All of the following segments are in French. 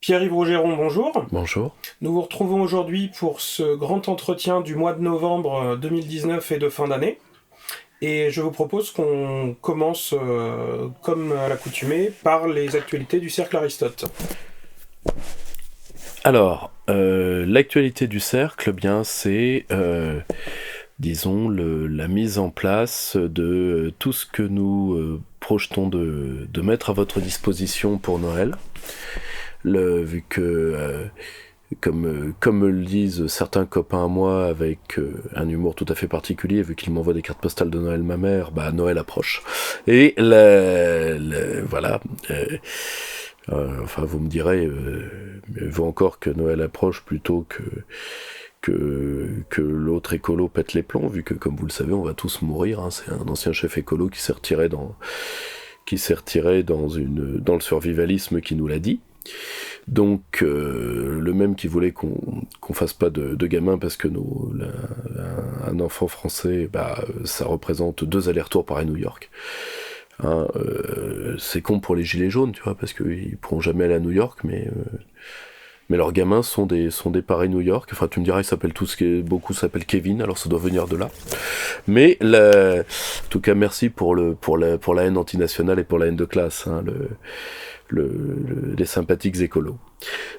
Pierre-Yves Rougeron, bonjour. Bonjour. Nous vous retrouvons aujourd'hui pour ce grand entretien du mois de novembre 2019 et de fin d'année. Et je vous propose qu'on commence, comme à l'accoutumée, par les actualités du Cercle Aristote. Alors, l'actualité du cercle, eh bien, c'est, disons, la mise en place de tout ce que nous projetons de mettre à votre disposition pour Noël. Vu que, comme me le disent certains copains à moi, avec un humour tout à fait particulier, vu qu'ils m'envoient des cartes postales de Noël ma mère, Noël approche. Et voilà. Enfin, vous me direz, mieux vaut encore que Noël approche plutôt que l'autre écolo pète les plombs, vu que, comme vous le savez, on va tous mourir. Hein. C'est un ancien chef écolo qui s'est retiré dans le survivalisme qui nous l'a dit. Donc, le même qui voulait qu'on fasse pas de gamins parce que un enfant français, ça représente 2 allers-retours Paris-New York. Hein, c'est con pour les gilets jaunes, tu vois, parce qu'ils pourront jamais aller à New York, mais leurs gamins sont des Paris-New York. Enfin, tu me diras, beaucoup s'appellent Kevin, alors ça doit venir de là. Mais en tout cas, merci pour la haine antinationale et pour la haine de classe, hein, les sympathiques écolos.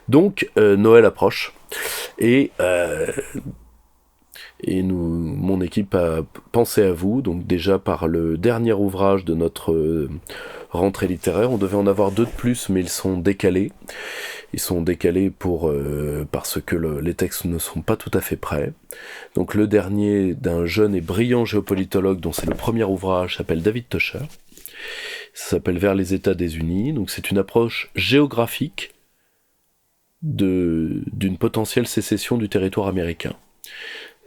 Donc, Noël approche, et mon équipe a pensé à vous, donc déjà par le dernier ouvrage de notre rentrée littéraire. On devait en avoir 2 de plus, mais ils sont décalés. Ils sont décalés parce que les textes ne sont pas tout à fait prêts. Donc le dernier d'un jeune et brillant géopolitologue, dont c'est le premier ouvrage, s'appelle David Toscher. Ça s'appelle Vers les États désunis. Donc c'est une approche géographique d'une potentielle sécession du territoire américain.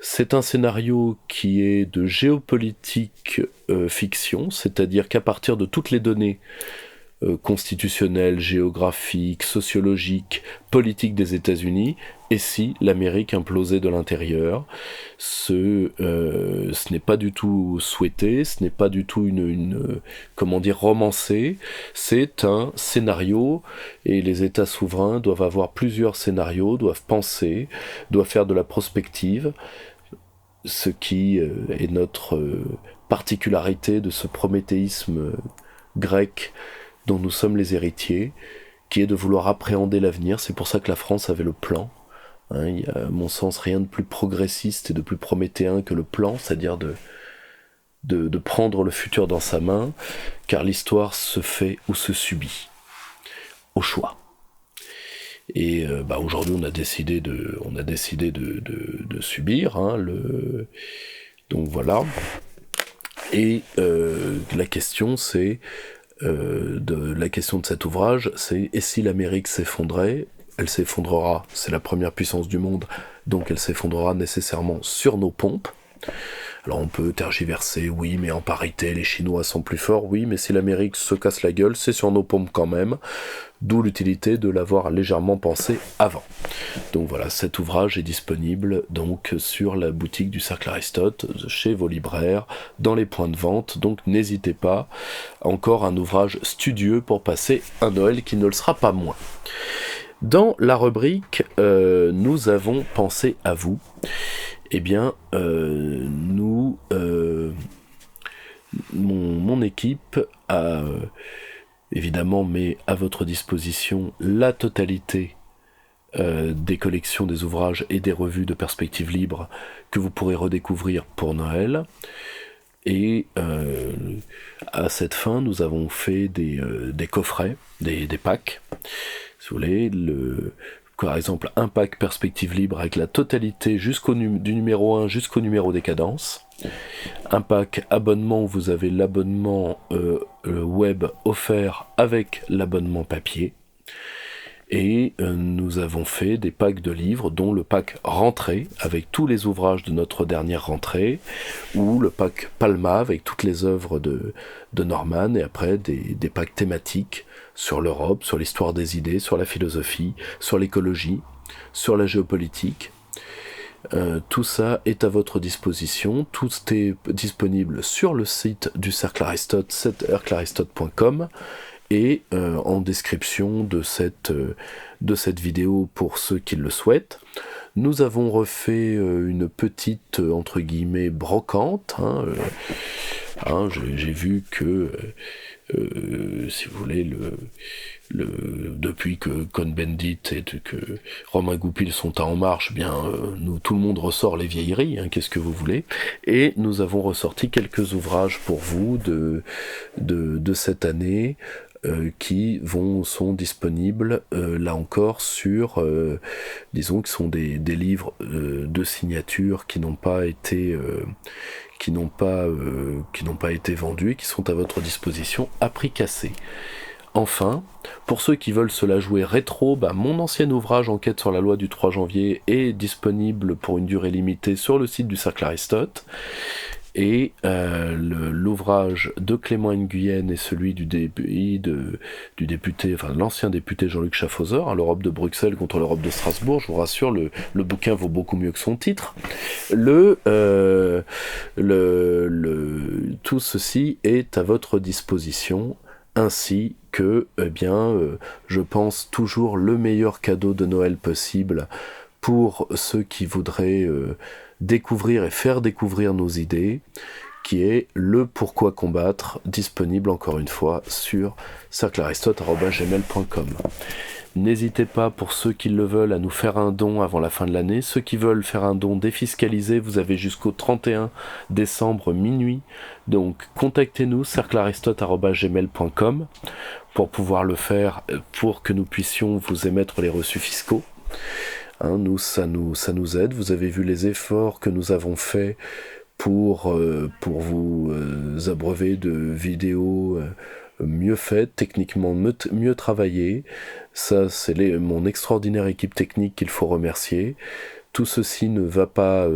C'est un scénario qui est de géopolitique fiction, c'est-à-dire qu'à partir de toutes les données constitutionnelles, géographiques, sociologiques, politiques des États-Unis, et si l'Amérique implosait de l'intérieur, ce n'est pas du tout souhaité, ce n'est pas du tout romancé, c'est un scénario, et les États souverains doivent avoir plusieurs scénarios, doivent penser, doivent faire de la prospective, ce qui est notre particularité de ce prométhéisme grec dont nous sommes les héritiers, qui est de vouloir appréhender l'avenir. C'est pour ça que la France avait le plan. Hein, il y a, à mon sens, rien de plus progressiste et de plus prométhéen que le plan, c'est-à-dire de prendre le futur dans sa main, car l'histoire se fait ou se subit, au choix. Et aujourd'hui, on a décidé de subir. Hein, donc voilà. Et la question, c'est la question de cet ouvrage, c'est et si l'Amérique s'effondrait? Elle s'effondrera, c'est la première puissance du monde, donc elle s'effondrera nécessairement sur nos pompes. Alors on peut tergiverser, oui, mais en parité, les Chinois sont plus forts, oui, mais si l'Amérique se casse la gueule, c'est sur nos pompes quand même, d'où l'utilité de l'avoir légèrement pensé avant. Donc voilà, cet ouvrage est disponible donc sur la boutique du Cercle Aristote, chez vos libraires, dans les points de vente, donc n'hésitez pas, encore un ouvrage studieux pour passer un Noël qui ne le sera pas moins. Dans la rubrique « Nous avons pensé à vous », eh bien, mon équipe a évidemment mis à votre disposition la totalité des collections des ouvrages et des revues de perspectives libres que vous pourrez redécouvrir pour Noël. Et à cette fin, nous avons fait des coffrets, des packs. Si vous voulez, par exemple, un pack perspective libre avec la totalité du numéro 1 jusqu'au numéro décadence. Un pack abonnement où vous avez l'abonnement web offert avec l'abonnement papier. Et nous avons fait des packs de livres, dont le pack rentrée, avec tous les ouvrages de notre dernière rentrée, ou le pack Palma, avec toutes les œuvres de Norman, et après des packs thématiques sur l'Europe, sur l'histoire des idées, sur la philosophie, sur l'écologie, sur la géopolitique. Tout ça est à votre disposition, tout est disponible sur le site du Cercle Aristote, cerclearistote.com, et en description de cette vidéo pour ceux qui le souhaitent. Nous avons refait une petite, entre guillemets, brocante. J'ai vu que, si vous voulez, depuis que Cohn-Bendit et que Romain Goupil sont en marche, tout le monde ressort les vieilleries, qu'est-ce que vous voulez. Et nous avons ressorti quelques ouvrages pour vous de cette année, qui sont disponibles là encore sur, disons que sont des livres de signature qui n'ont pas été vendus et qui sont à votre disposition à prix cassé. Enfin, pour ceux qui veulent se la jouer rétro, mon ancien ouvrage Enquête sur la loi du 3 janvier est disponible pour une durée limitée sur le site du Cercle Aristote. Et l'ouvrage de Clément Nguyen et celui du député, enfin l'ancien député Jean-Luc Schaffhauser, l'Europe de Bruxelles contre l'Europe de Strasbourg, je vous rassure, le bouquin vaut beaucoup mieux que son titre. Tout ceci est à votre disposition, ainsi que, je pense toujours le meilleur cadeau de Noël possible pour ceux qui voudraient découvrir et faire découvrir nos idées, qui est le Pourquoi combattre, disponible encore une fois sur cerclearistote@gmail.com. N'hésitez pas, pour ceux qui le veulent, à nous faire un don avant la fin de l'année. Ceux qui veulent faire un don défiscalisé, vous avez jusqu'au 31 décembre minuit. Donc contactez-nous, cerclearistote@gmail.com, pour pouvoir le faire, pour que nous puissions vous émettre les reçus fiscaux. Nous, ça nous aide. Vous avez vu les efforts que nous avons faits pour vous abreuver de vidéos mieux faites, techniquement mieux travaillées. Ça, c'est mon extraordinaire équipe technique qu'il faut remercier. Tout ceci ne va pas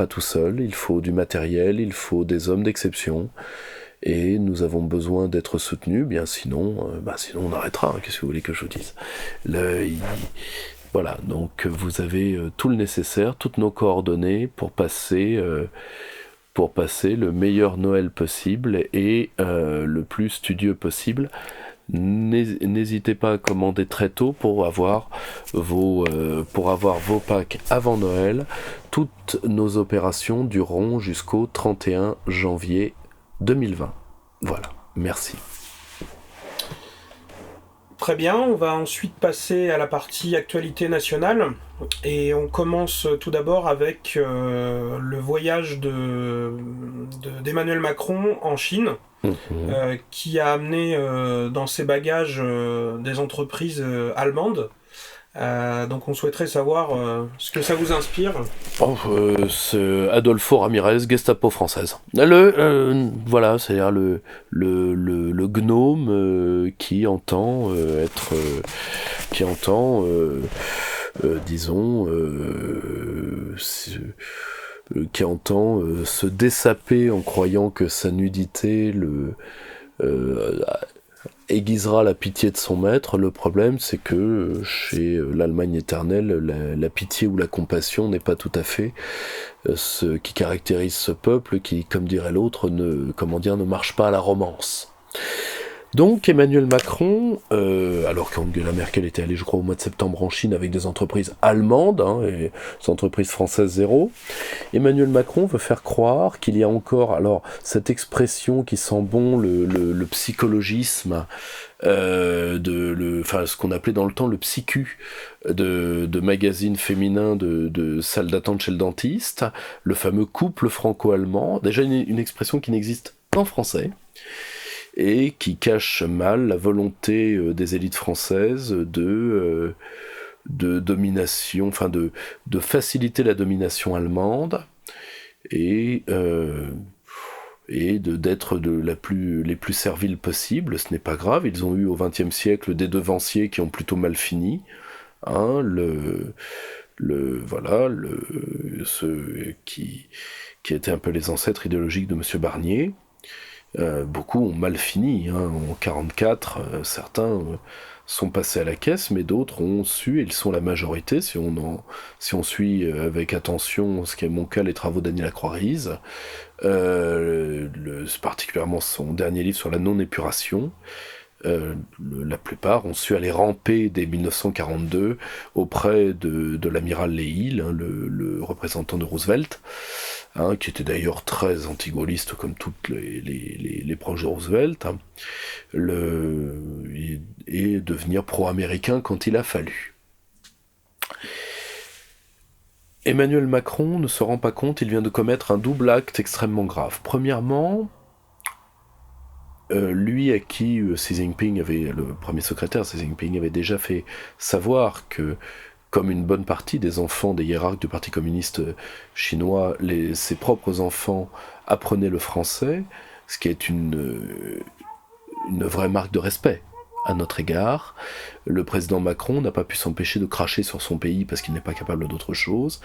tout seul. Il faut du matériel, il faut des hommes d'exception. Et nous avons besoin d'être soutenus. Sinon on arrêtera. Qu'est-ce que vous voulez que je vous dise ? Voilà, donc vous avez tout le nécessaire, toutes nos coordonnées pour passer le meilleur Noël possible et le plus studieux possible. N'hésitez pas à commander très tôt pour avoir vos packs avant Noël. Toutes nos opérations dureront jusqu'au 31 janvier 2020. Voilà, merci. Très bien, on va ensuite passer à la partie actualité nationale, et on commence tout d'abord avec le voyage d'Emmanuel Macron en Chine, qui a amené dans ses bagages des entreprises allemandes. Donc on souhaiterait savoir ce que ça vous inspire. C'est Adolfo Ramirez, Gestapo française. Voilà, c'est-à-dire le gnome qui entend se dessaper en croyant que sa nudité aiguisera la pitié de son maître. Le problème, c'est que chez l'Allemagne éternelle, la pitié ou la compassion n'est pas tout à fait ce qui caractérise ce peuple qui, comme dirait l'autre, ne marche pas à la romance. Donc Emmanuel Macron, alors qu'Angela Merkel était allée, je crois, au mois de septembre en Chine avec des entreprises allemandes, et des entreprises françaises zéro, Emmanuel Macron veut faire croire qu'il y a encore, alors cette expression qui sent bon le psychologisme, ce qu'on appelait dans le temps le psycu de magazines féminins de salle d'attente chez le dentiste, le fameux couple franco-allemand, déjà une expression qui n'existe qu'en français, et qui cache mal la volonté des élites françaises de domination, de faciliter la domination allemande et d'être les plus serviles possibles. Ce n'est pas grave, ils ont eu au XXe siècle des devanciers qui ont plutôt mal fini. Ceux qui étaient un peu les ancêtres idéologiques de Monsieur Barnier. Beaucoup ont mal fini, en 1944, certains sont passés à la caisse, mais d'autres ont su, et ils sont la majorité, si on suit avec attention, ce qui est mon cas, les travaux d'Annie Lacroix-Rise, particulièrement son dernier livre sur la non-épuration, La plupart ont su aller ramper dès 1942 auprès de l'amiral Lehill, le représentant de Roosevelt, qui était d'ailleurs très anti-gaulliste comme toutes les proches de Roosevelt, et devenir pro-américain quand il a fallu. Emmanuel Macron ne se rend pas compte, il vient de commettre un double acte extrêmement grave. Premièrement, lui à qui Xi Jinping le premier secrétaire Xi Jinping avait déjà fait savoir que, comme une bonne partie des enfants des hiérarques du Parti communiste chinois, ses propres enfants apprenaient le français, ce qui est une vraie marque de respect à notre égard. Le président Macron n'a pas pu s'empêcher de cracher sur son pays parce qu'il n'est pas capable d'autre chose.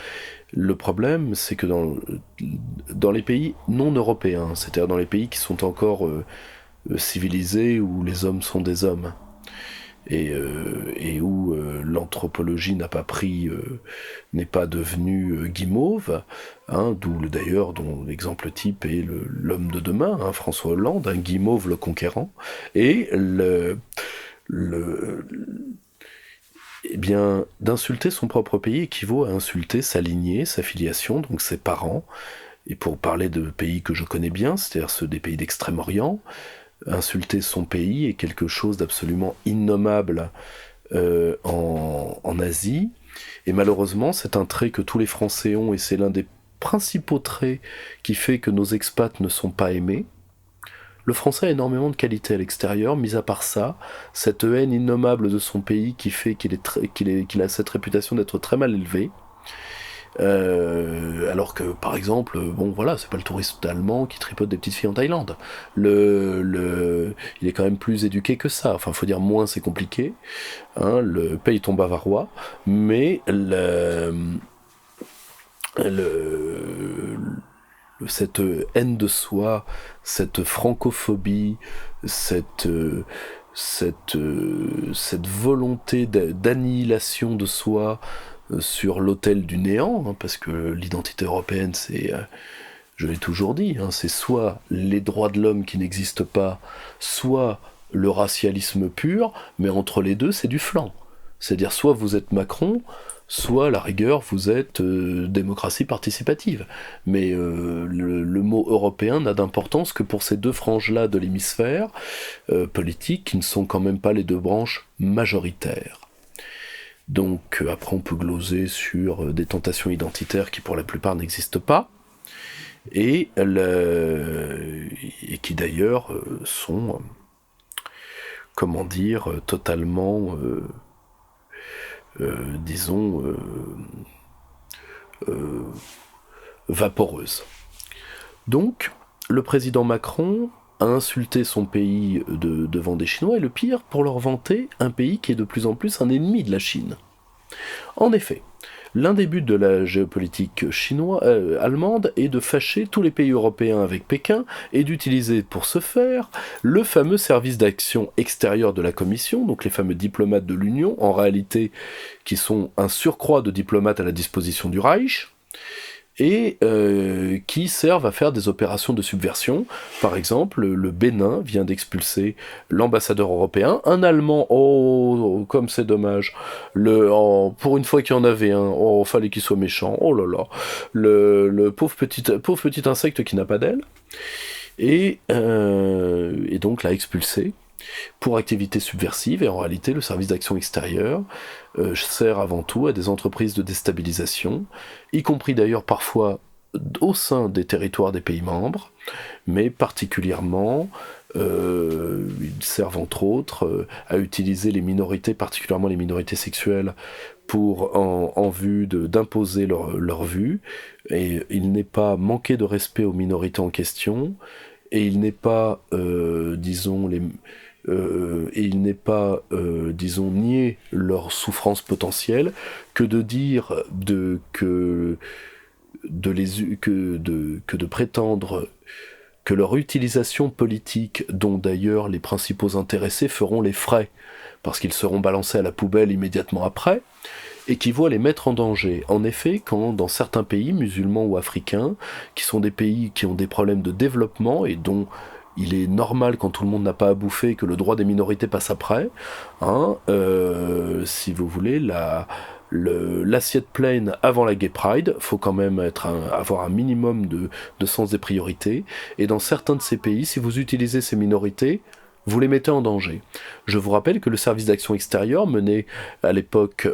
Le problème, c'est que dans les pays non européens, c'est-à-dire dans les pays qui sont encore civilisés, où les hommes sont des hommes, et où l'anthropologie n'est pas devenue guimauve, d'où d'ailleurs dont l'exemple type est l'homme de demain, François Hollande, guimauve le conquérant, et eh bien, d'insulter son propre pays équivaut à insulter sa lignée, sa filiation, donc ses parents. Et pour parler de pays que je connais bien, c'est-à-dire ceux des pays d'Extrême-Orient, insulter son pays est quelque chose d'absolument innommable en Asie, et malheureusement c'est un trait que tous les Français ont, et c'est l'un des principaux traits qui fait que nos expats ne sont pas aimés. Le Français a énormément de qualités à l'extérieur, mis à part ça, cette haine innommable de son pays qui fait qu'il a cette réputation d'être très mal élevé. Alors que, par exemple, c'est pas le touriste allemand qui tripote des petites filles en Thaïlande. Il est quand même plus éduqué que ça. Enfin, faut dire moins, c'est compliqué. Paye ton bavarois, mais cette haine de soi, cette francophobie, cette volonté d'annihilation de soi sur l'autel du néant, parce que l'identité européenne, c'est, je l'ai toujours dit, c'est soit les droits de l'homme qui n'existent pas, soit le racialisme pur, mais entre les deux, c'est du flanc. C'est-à-dire, soit vous êtes Macron, soit, à la rigueur, vous êtes démocratie participative. Mais le mot européen n'a d'importance que pour ces deux franges-là de l'hémisphère politique, qui ne sont quand même pas les deux branches majoritaires. Donc après on peut gloser sur des tentations identitaires qui pour la plupart n'existent pas, et qui d'ailleurs sont, totalement, vaporeuses. Donc le président Macron a insulté son pays devant des Chinois, et le pire, pour leur vanter un pays qui est de plus en plus un ennemi de la Chine. En effet, l'un des buts de la géopolitique allemande est de fâcher tous les pays européens avec Pékin, et d'utiliser pour ce faire le fameux service d'action extérieure de la Commission, donc les fameux diplomates de l'Union, en réalité qui sont un surcroît de diplomates à la disposition du Reich, et qui servent à faire des opérations de subversion. Par exemple, le Bénin vient d'expulser l'ambassadeur européen, un Allemand, comme c'est dommage, pour une fois qu'il y en avait un, fallait qu'il soit méchant, oh là là, le pauvre petit insecte qui n'a pas d'aile, et donc l'a expulsé pour activité subversive, et en réalité le service d'action extérieure sert avant tout à des entreprises de déstabilisation, y compris d'ailleurs parfois au sein des territoires des pays membres, mais particulièrement ils servent entre autres à utiliser les minorités, particulièrement les minorités sexuelles, en vue d'imposer leur vue, et il n'est pas manqué de respect aux minorités en question, et il n'est pas, nier leur souffrance potentielle que de dire que de prétendre que leur utilisation politique, dont d'ailleurs les principaux intéressés feront les frais, parce qu'ils seront balancés à la poubelle immédiatement après, équivaut à les mettre en danger. En effet, quand dans certains pays musulmans ou africains, qui sont des pays qui ont des problèmes de développement et dont il est normal, quand tout le monde n'a pas à bouffer, que le droit des minorités passe après. Hein, si vous voulez, l'assiette pleine avant la Gay Pride, faut quand même avoir un minimum de sens des priorités. Et dans certains de ces pays, si vous utilisez ces minorités, vous les mettez en danger. Je vous rappelle que le service d'action extérieure, mené à l'époque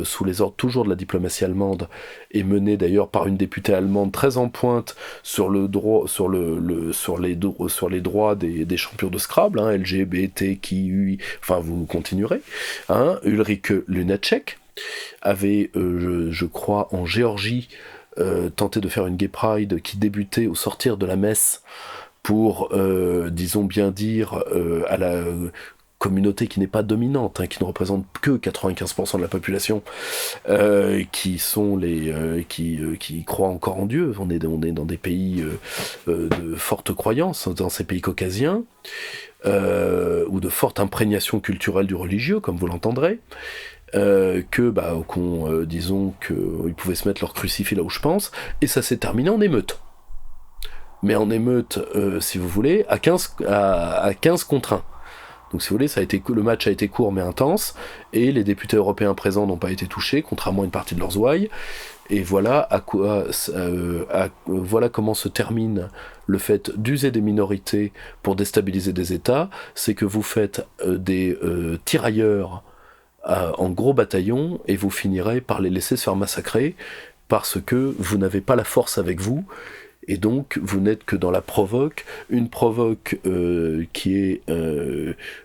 sous les ordres toujours de la diplomatie allemande, et mené d'ailleurs par une députée allemande très en pointe sur les droits des champions de Scrabble, hein, LGBTQI, enfin vous continuerez, hein, Ulrike Lunacek avait, je crois, en Géorgie, tenté de faire une Gay Pride qui débutait au sortir de la messe, pour, disons bien dire, à la communauté qui n'est pas dominante, hein, qui ne représente que 95% de la population, qui sont qui croient encore en Dieu. On est dans des pays de forte croyance, dans ces pays caucasiens, ou de forte imprégnation culturelle du religieux, comme vous l'entendrez. Disons qu'ils pouvaient se mettre leur crucifix là où je pense, et ça s'est terminé en émeute. Mais en émeute, si vous voulez, à 15 contre 1. Donc si vous voulez, le match a été court mais intense, et les députés européens présents n'ont pas été touchés, contrairement à une partie de leurs ouailles. Et voilà voilà comment se termine le fait d'user des minorités pour déstabiliser des États. C'est que vous faites des tirailleurs en gros bataillons, et vous finirez par les laisser se faire massacrer, parce que vous n'avez pas la force avec vous. Et donc, vous n'êtes que dans la provoque, une provoque qui est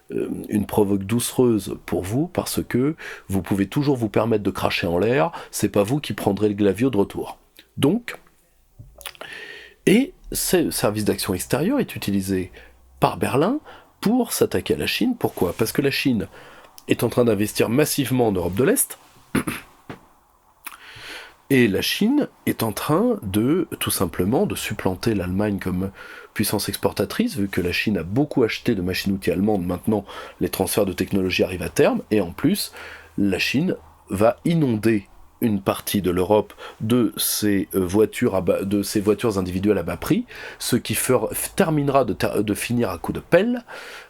une provoque doucereuse pour vous, parce que vous pouvez toujours vous permettre de cracher en l'air, c'est pas vous qui prendrez le glavio de retour. Donc, et ce service d'action extérieure est utilisé par Berlin pour s'attaquer à la Chine. Pourquoi ? Parce que la Chine est en train d'investir massivement en Europe de l'Est, et la Chine est en train tout simplement, de supplanter l'Allemagne comme puissance exportatrice, vu que la Chine a beaucoup acheté de machines-outils allemandes. Maintenant, les transferts de technologie arrivent à terme, et en plus, la Chine va inonder une partie de l'Europe de ces voitures individuelles à bas prix, ce qui terminera de finir à coup de pelle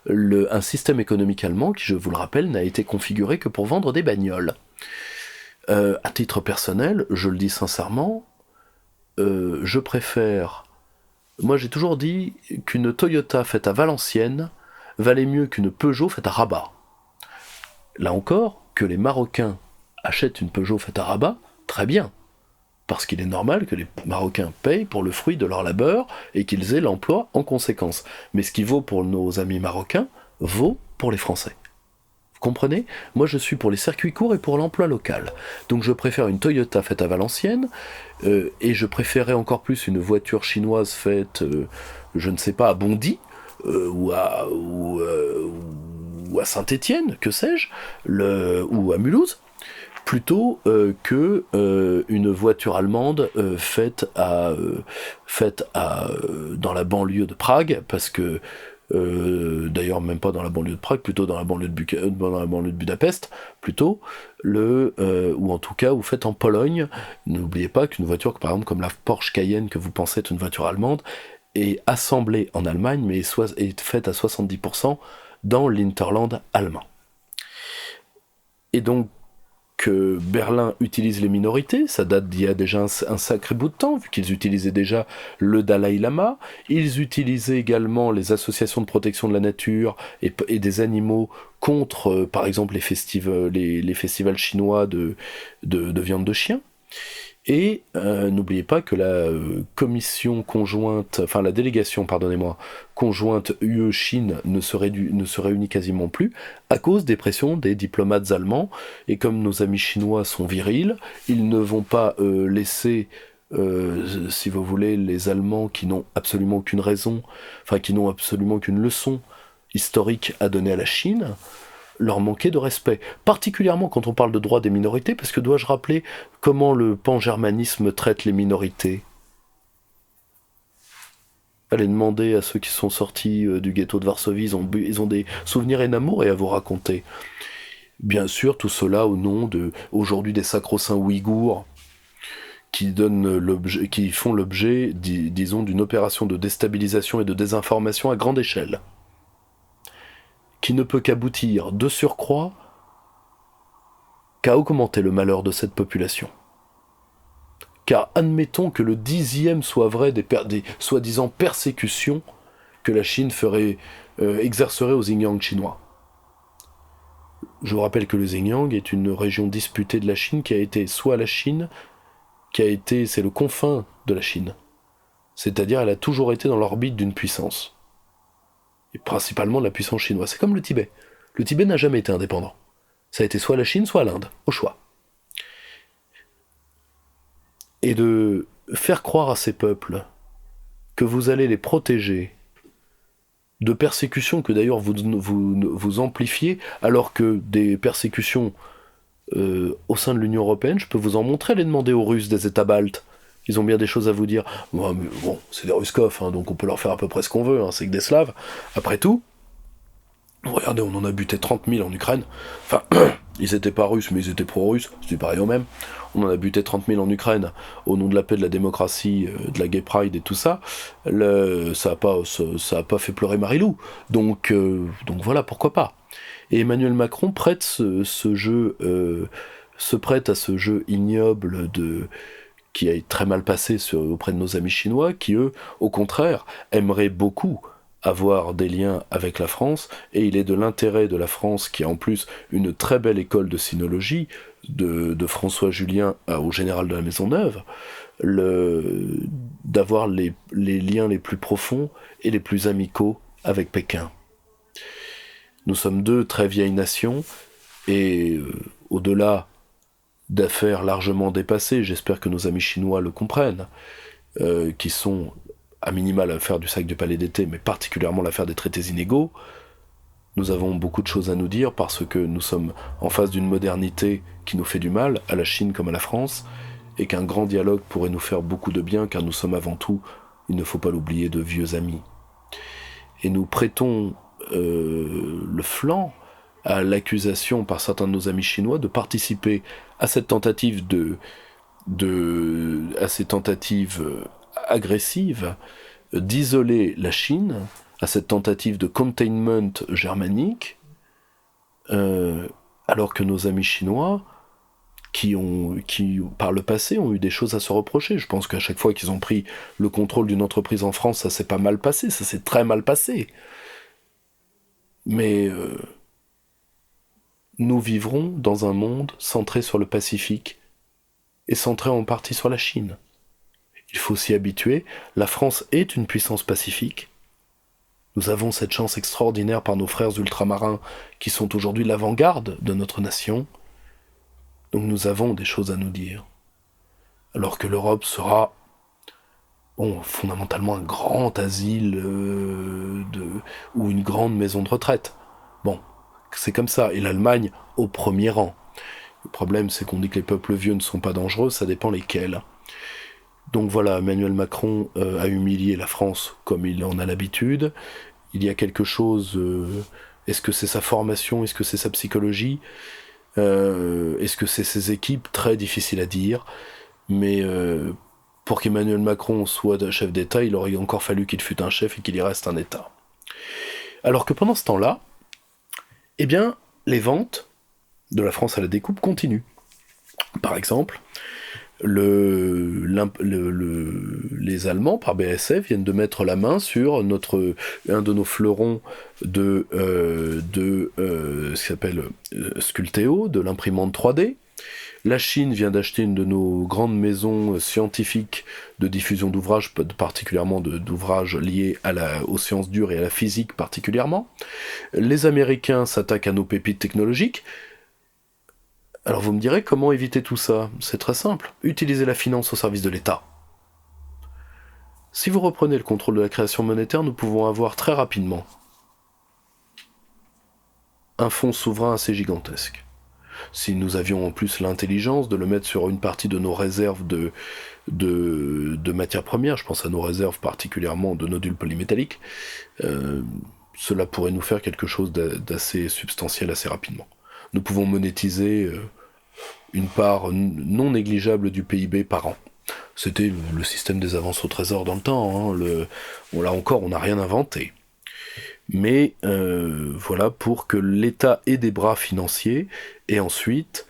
un système économique allemand qui, je vous le rappelle, n'a été configuré que pour vendre des bagnoles. À titre personnel, je le dis sincèrement, je préfère... Moi j'ai toujours dit qu'une Toyota faite à Valenciennes valait mieux qu'une Peugeot faite à Rabat. Là encore, que les Marocains achètent une Peugeot faite à Rabat, très bien. Parce qu'il est normal que les Marocains payent pour le fruit de leur labeur et qu'ils aient l'emploi en conséquence. Mais ce qui vaut pour nos amis marocains, vaut pour les Français. Vous comprenez ? Moi je suis pour les circuits courts et pour l'emploi local. Donc je préfère une Toyota faite à Valenciennes, et je préférerais encore plus une voiture chinoise faite, je ne sais pas, à Bondy, ou à Saint-Étienne, que sais-je, ou à Mulhouse, plutôt que une voiture allemande faite dans la banlieue de Prague, parce que d'ailleurs même pas dans la banlieue de Prague, plutôt dans la banlieue de Budapest, plutôt, ou en tout cas, ou faite en Pologne. N'oubliez pas qu'une voiture, par exemple, comme la Porsche Cayenne, que vous pensez être une voiture allemande, est assemblée en Allemagne, mais est faite à 70% dans l'Hinterland allemand. Et donc, que Berlin utilise les minorités, ça date d'il y a déjà un sacré bout de temps, vu qu'ils utilisaient déjà le Dalai Lama. Ils utilisaient également les associations de protection de la nature et des animaux contre, par exemple, les festivals chinois de viande de chien. Et n'oubliez pas que la délégation conjointe UE-Chine ne se réunit quasiment plus à cause des pressions des diplomates allemands. Et comme nos amis chinois sont virils, ils ne vont pas laisser, si vous voulez, les Allemands qui n'ont absolument aucune raison, qui n'ont absolument aucune leçon historique à donner à la Chine, leur manquer de respect, particulièrement quand on parle de droits des minorités, parce que dois-je rappeler comment le pangermanisme traite les minorités ? Allez demander à ceux qui sont sortis du ghetto de Varsovie, ils ont des souvenirs et d'amour et à vous raconter. Bien sûr, tout cela au nom aujourd'hui des sacro-saints ouïghours, qui font l'objet, disons, d'une opération de déstabilisation et de désinformation à grande échelle, qui ne peut qu'aboutir, de surcroît, qu'à augmenter le malheur de cette population. Car admettons que le 10e soit vrai des soi-disant persécutions que la Chine exercerait aux Xinjiang chinois. Je vous rappelle que le Xinjiang est une région disputée de la Chine qui a été soit la Chine, c'est le confin de la Chine. C'est-à-dire, elle a toujours été dans l'orbite d'une puissance. Et principalement de la puissance chinoise. C'est comme le Tibet. Le Tibet n'a jamais été indépendant. Ça a été soit la Chine, soit l'Inde, au choix. Et de faire croire à ces peuples que vous allez les protéger de persécutions que d'ailleurs vous amplifiez, alors que des persécutions au sein de l'Union Européenne, je peux vous en montrer, les demander aux Russes des États baltes. Ils ont bien des choses à vous dire. Ouais, mais bon, c'est des Ruskov, hein, donc on peut leur faire à peu près ce qu'on veut, hein, c'est que des Slaves. Après tout, regardez, on en a buté 30 000 en Ukraine. Enfin, ils étaient pas russes, mais ils étaient pro-russes, c'est pareil au même. On en a buté 30 000 en Ukraine, au nom de la paix, de la démocratie, de la gay pride et tout ça. Ça a pas fait pleurer Marilou. Donc voilà, pourquoi pas. Et Emmanuel Macron se prête à ce jeu ignoble qui a très mal passé auprès de nos amis chinois, qui eux, au contraire, aimeraient beaucoup avoir des liens avec la France, et il est de l'intérêt de la France, qui a en plus une très belle école de sinologie, de François Julien au général de la Maisonneuve, d'avoir les liens les plus profonds et les plus amicaux avec Pékin. Nous sommes deux très vieilles nations, et au-delà d'affaires largement dépassées, j'espère que nos amis chinois le comprennent, qui sont à minima l'affaire du sac du Palais d'été, mais particulièrement l'affaire des traités inégaux, nous avons beaucoup de choses à nous dire parce que nous sommes en face d'une modernité qui nous fait du mal, à la Chine comme à la France, et qu'un grand dialogue pourrait nous faire beaucoup de bien, car nous sommes avant tout, il ne faut pas l'oublier, de vieux amis. Et nous prêtons le flanc à l'accusation par certains de nos amis chinois de participer à cette tentative à ces tentatives agressives d'isoler la Chine, à cette tentative de containment germanique, alors que nos amis chinois, qui par le passé ont eu des choses à se reprocher. Je pense qu'à chaque fois qu'ils ont pris le contrôle d'une entreprise en France, ça s'est pas mal passé, ça s'est très mal passé. Mais nous vivrons dans un monde centré sur le Pacifique et centré en partie sur la Chine. Il faut s'y habituer. La France est une puissance pacifique. Nous avons cette chance extraordinaire par nos frères ultramarins qui sont aujourd'hui l'avant-garde de notre nation. Donc nous avons des choses à nous dire. Alors que l'Europe sera fondamentalement un grand asile ou une grande maison de retraite. Bon, c'est comme ça. Et l'Allemagne au premier rang. Le problème, c'est qu'on dit que les peuples vieux ne sont pas dangereux, ça dépend lesquels. Donc voilà, Emmanuel Macron a humilié la France comme il en a l'habitude. Il y a quelque chose... est-ce que c'est sa formation? Est-ce que c'est sa psychologie? Est-ce que c'est ses équipes? Très difficile à dire. Mais pour qu'Emmanuel Macron soit chef d'État, il aurait encore fallu qu'il fût un chef et qu'il y reste un État. Alors que pendant ce temps-là, eh bien, les ventes de la France à la découpe continuent. Par exemple, les Allemands, par BASF, viennent de mettre la main sur un de nos fleurons de ce qui s'appelle Sculpteo, de l'imprimante 3D. La Chine vient d'acheter une de nos grandes maisons scientifiques de diffusion d'ouvrages, particulièrement d'ouvrages liés aux sciences dures et à la physique particulièrement. Les Américains s'attaquent à nos pépites technologiques. Alors vous me direz, comment éviter tout ça? C'est très simple, utilisez la finance au service de l'État. Si vous reprenez le contrôle de la création monétaire, nous pouvons avoir très rapidement un fonds souverain assez gigantesque. Si nous avions en plus l'intelligence de le mettre sur une partie de nos réserves de matières premières, je pense à nos réserves particulièrement de nodules polymétalliques, cela pourrait nous faire quelque chose d'assez substantiel assez rapidement. Nous pouvons monétiser une part non négligeable du PIB par an. C'était le système des avances au trésor dans le temps, hein. Là encore, on n'a rien inventé. Mais voilà, pour que l'État ait des bras financiers, et ensuite,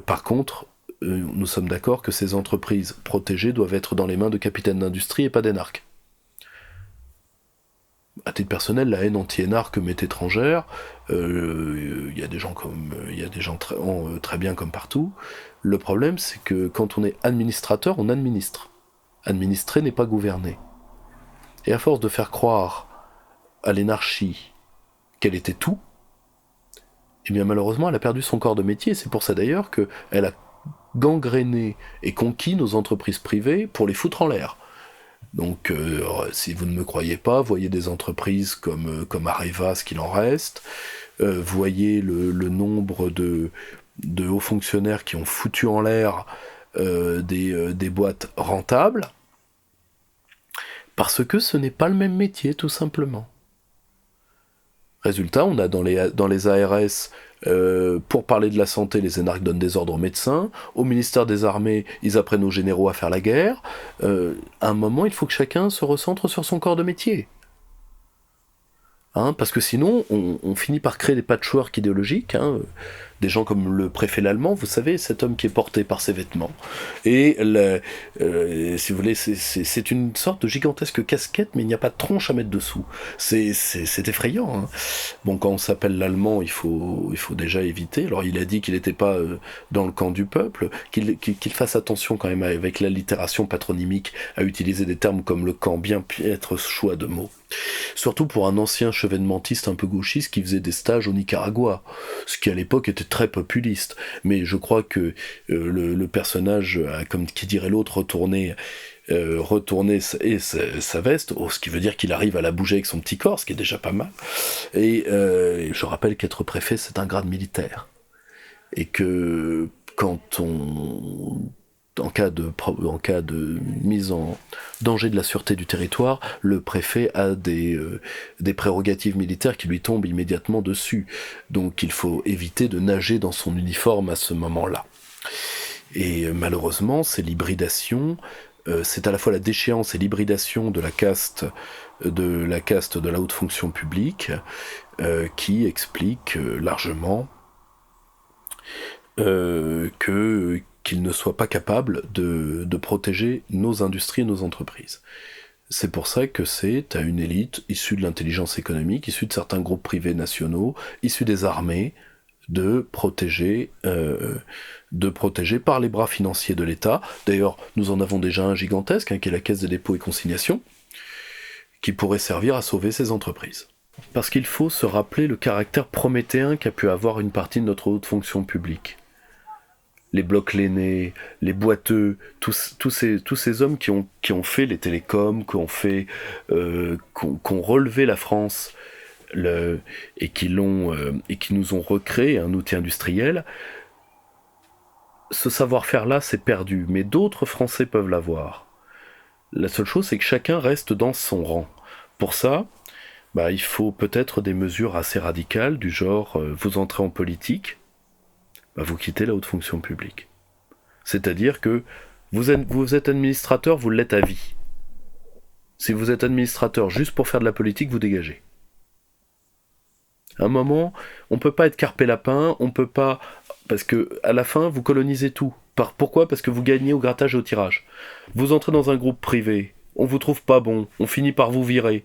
par contre, nous sommes d'accord que ces entreprises protégées doivent être dans les mains de capitaines d'industrie et pas d'énarques. À titre personnel, la haine anti-énarque m'est étrangère. Il y a des gens très bien comme partout. Le problème, c'est que quand on est administrateur, on administre. Administrer n'est pas gouverner. Et à force de faire croire à l'énarchie qu'elle était tout, eh bien malheureusement, elle a perdu son corps de métier. C'est pour ça d'ailleurs qu'elle a gangréné et conquis nos entreprises privées pour les foutre en l'air. Donc, si vous ne me croyez pas, voyez des entreprises comme Areva, ce qu'il en reste. Voyez le nombre de hauts fonctionnaires qui ont foutu en l'air des boîtes rentables. Parce que ce n'est pas le même métier, tout simplement. Résultat, on a dans les ARS, pour parler de la santé, les énarques donnent des ordres aux médecins. Au ministère des Armées, ils apprennent aux généraux à faire la guerre. À un moment, il faut que chacun se recentre sur son corps de métier. Parce que sinon, on finit par créer des patchworks idéologiques. Des gens comme le préfet l'allemand, vous savez, cet homme qui est porté par ses vêtements. Et si vous voulez, c'est une sorte de gigantesque casquette, mais il n'y a pas de tronche à mettre dessous. C'est effrayant. Bon, quand on s'appelle l'allemand, il faut déjà éviter. Alors, il a dit qu'il n'était pas dans le camp du peuple, qu'il fasse attention quand même avec l'allitération patronymique à utiliser des termes comme le camp, bien piètre choix de mots. Surtout pour un ancien chevènementiste un peu gauchiste qui faisait des stages au Nicaragua, ce qui à l'époque était très populiste. Mais je crois que le personnage a, comme qui dirait l'autre, retourné sa veste, ce qui veut dire qu'il arrive à la bouger avec son petit corps, ce qui est déjà pas mal. Et je rappelle qu'être préfet, c'est un grade militaire. Et que quand en cas de mise en danger de la sûreté du territoire, le préfet a des prérogatives militaires qui lui tombent immédiatement dessus. Donc il faut éviter de nager dans son uniforme à ce moment-là. Et malheureusement, c'est l'hybridation, c'est à la fois la déchéance et l'hybridation de la caste de la haute fonction publique qui explique largement qu'ils ne soient pas capables de protéger nos industries et nos entreprises. C'est pour ça que c'est à une élite issue de l'intelligence économique, issue de certains groupes privés nationaux, issue des armées, de protéger par les bras financiers de l'État. D'ailleurs, nous en avons déjà un gigantesque, qui est la Caisse des dépôts et consignations, qui pourrait servir à sauver ces entreprises. Parce qu'il faut se rappeler le caractère prométhéen qu'a pu avoir une partie de notre haute fonction publique. Les blocs Lenné, les boiteux, tous ces hommes qui ont fait les télécoms, qui ont relevé la France et qui nous ont recréé un outil industriel. Ce savoir-faire-là, c'est perdu, mais d'autres Français peuvent l'avoir. La seule chose, c'est que chacun reste dans son rang. Pour ça, il faut peut-être des mesures assez radicales, du genre vous entrez en politique, vous quittez la haute fonction publique. C'est-à-dire que vous êtes administrateur, vous l'êtes à vie. Si vous êtes administrateur juste pour faire de la politique, vous dégagez. À un moment, on peut pas être carpe lapin, on peut pas... Parce que à la fin, vous colonisez tout. Pourquoi ? Parce que vous gagnez au grattage et au tirage. Vous entrez dans un groupe privé, on vous trouve pas bon, on finit par vous virer.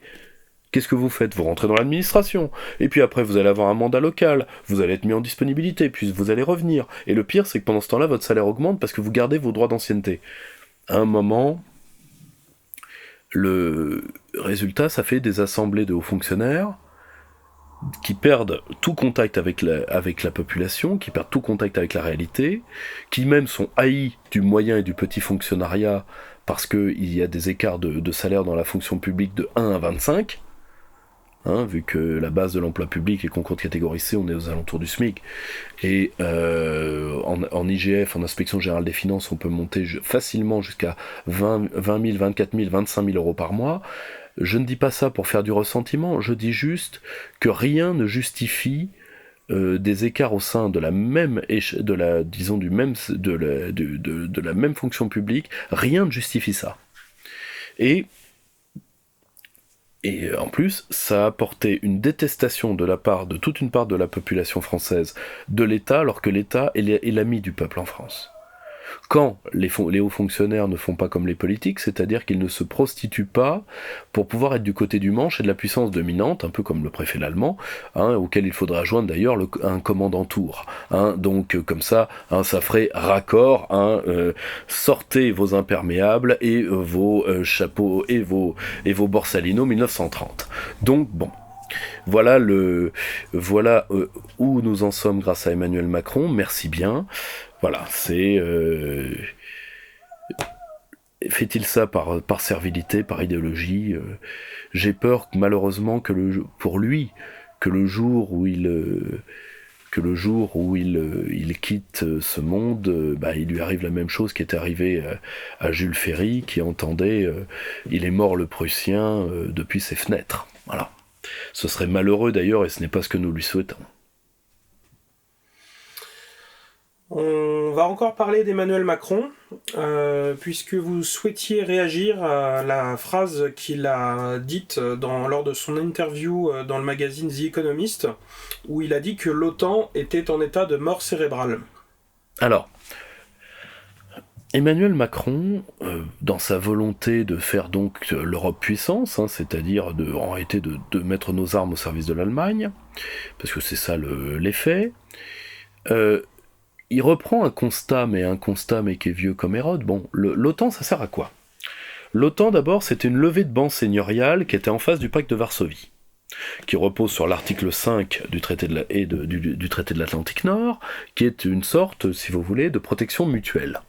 Qu'est-ce que vous faites ? Vous rentrez dans l'administration, et puis après vous allez avoir un mandat local, vous allez être mis en disponibilité, puis vous allez revenir. Et le pire, c'est que pendant ce temps-là, votre salaire augmente parce que vous gardez vos droits d'ancienneté. À un moment, le résultat, ça fait des assemblées de hauts fonctionnaires qui perdent tout contact avec la population, qui perdent tout contact avec la réalité, qui même sont haïs du moyen et du petit fonctionnariat parce qu'il y a des écarts de salaire dans la fonction publique de 1 à 25, vu que la base de l'emploi public, les concours de catégorie C, on est aux alentours du SMIC, et en IGF, en inspection générale des finances, on peut monter facilement jusqu'à 20 000, 24 000, 25 000 euros par mois. Je ne dis pas ça pour faire du ressentiment, je dis juste que rien ne justifie des écarts au sein de la même de la même fonction publique, rien ne justifie ça. Et en plus, ça a apporté une détestation de toute une part de la population française de l'État, alors que l'État est l'ami du peuple en France. Quand les hauts fonctionnaires ne font pas comme les politiques, c'est-à-dire qu'ils ne se prostituent pas pour pouvoir être du côté du manche et de la puissance dominante, un peu comme le préfet l'allemand, auquel il faudra joindre d'ailleurs un commandant tour. Donc comme ça, ça ferait raccord, sortez vos imperméables et vos chapeaux et vos Borsalino 1930. Donc bon. Voilà où nous en sommes grâce à Emmanuel Macron, merci bien. Voilà, fait-il ça par servilité, par idéologie j'ai peur malheureusement pour lui que le jour où il quitte ce monde, il lui arrive la même chose qui était arrivée à Jules Ferry, qui entendait il est mort le Prussien depuis ses fenêtres. Voilà. Ce serait malheureux d'ailleurs, et ce n'est pas ce que nous lui souhaitons. On va encore parler d'Emmanuel Macron, puisque vous souhaitiez réagir à la phrase qu'il a dite lors de son interview dans le magazine The Economist, où il a dit que l'OTAN était en état de mort cérébrale. Alors, Emmanuel Macron, dans sa volonté de faire donc l'Europe puissance, c'est-à-dire en réalité de mettre nos armes au service de l'Allemagne, parce que c'est ça l'effet, il reprend un constat mais qui est vieux comme Hérode. Bon, l'OTAN, ça sert à quoi ? L'OTAN, d'abord, c'était une levée de banc seigneuriale qui était en face du pacte de Varsovie, qui repose sur l'article 5 du traité du traité de l'Atlantique Nord, qui est une sorte, si vous voulez, de protection mutuelle.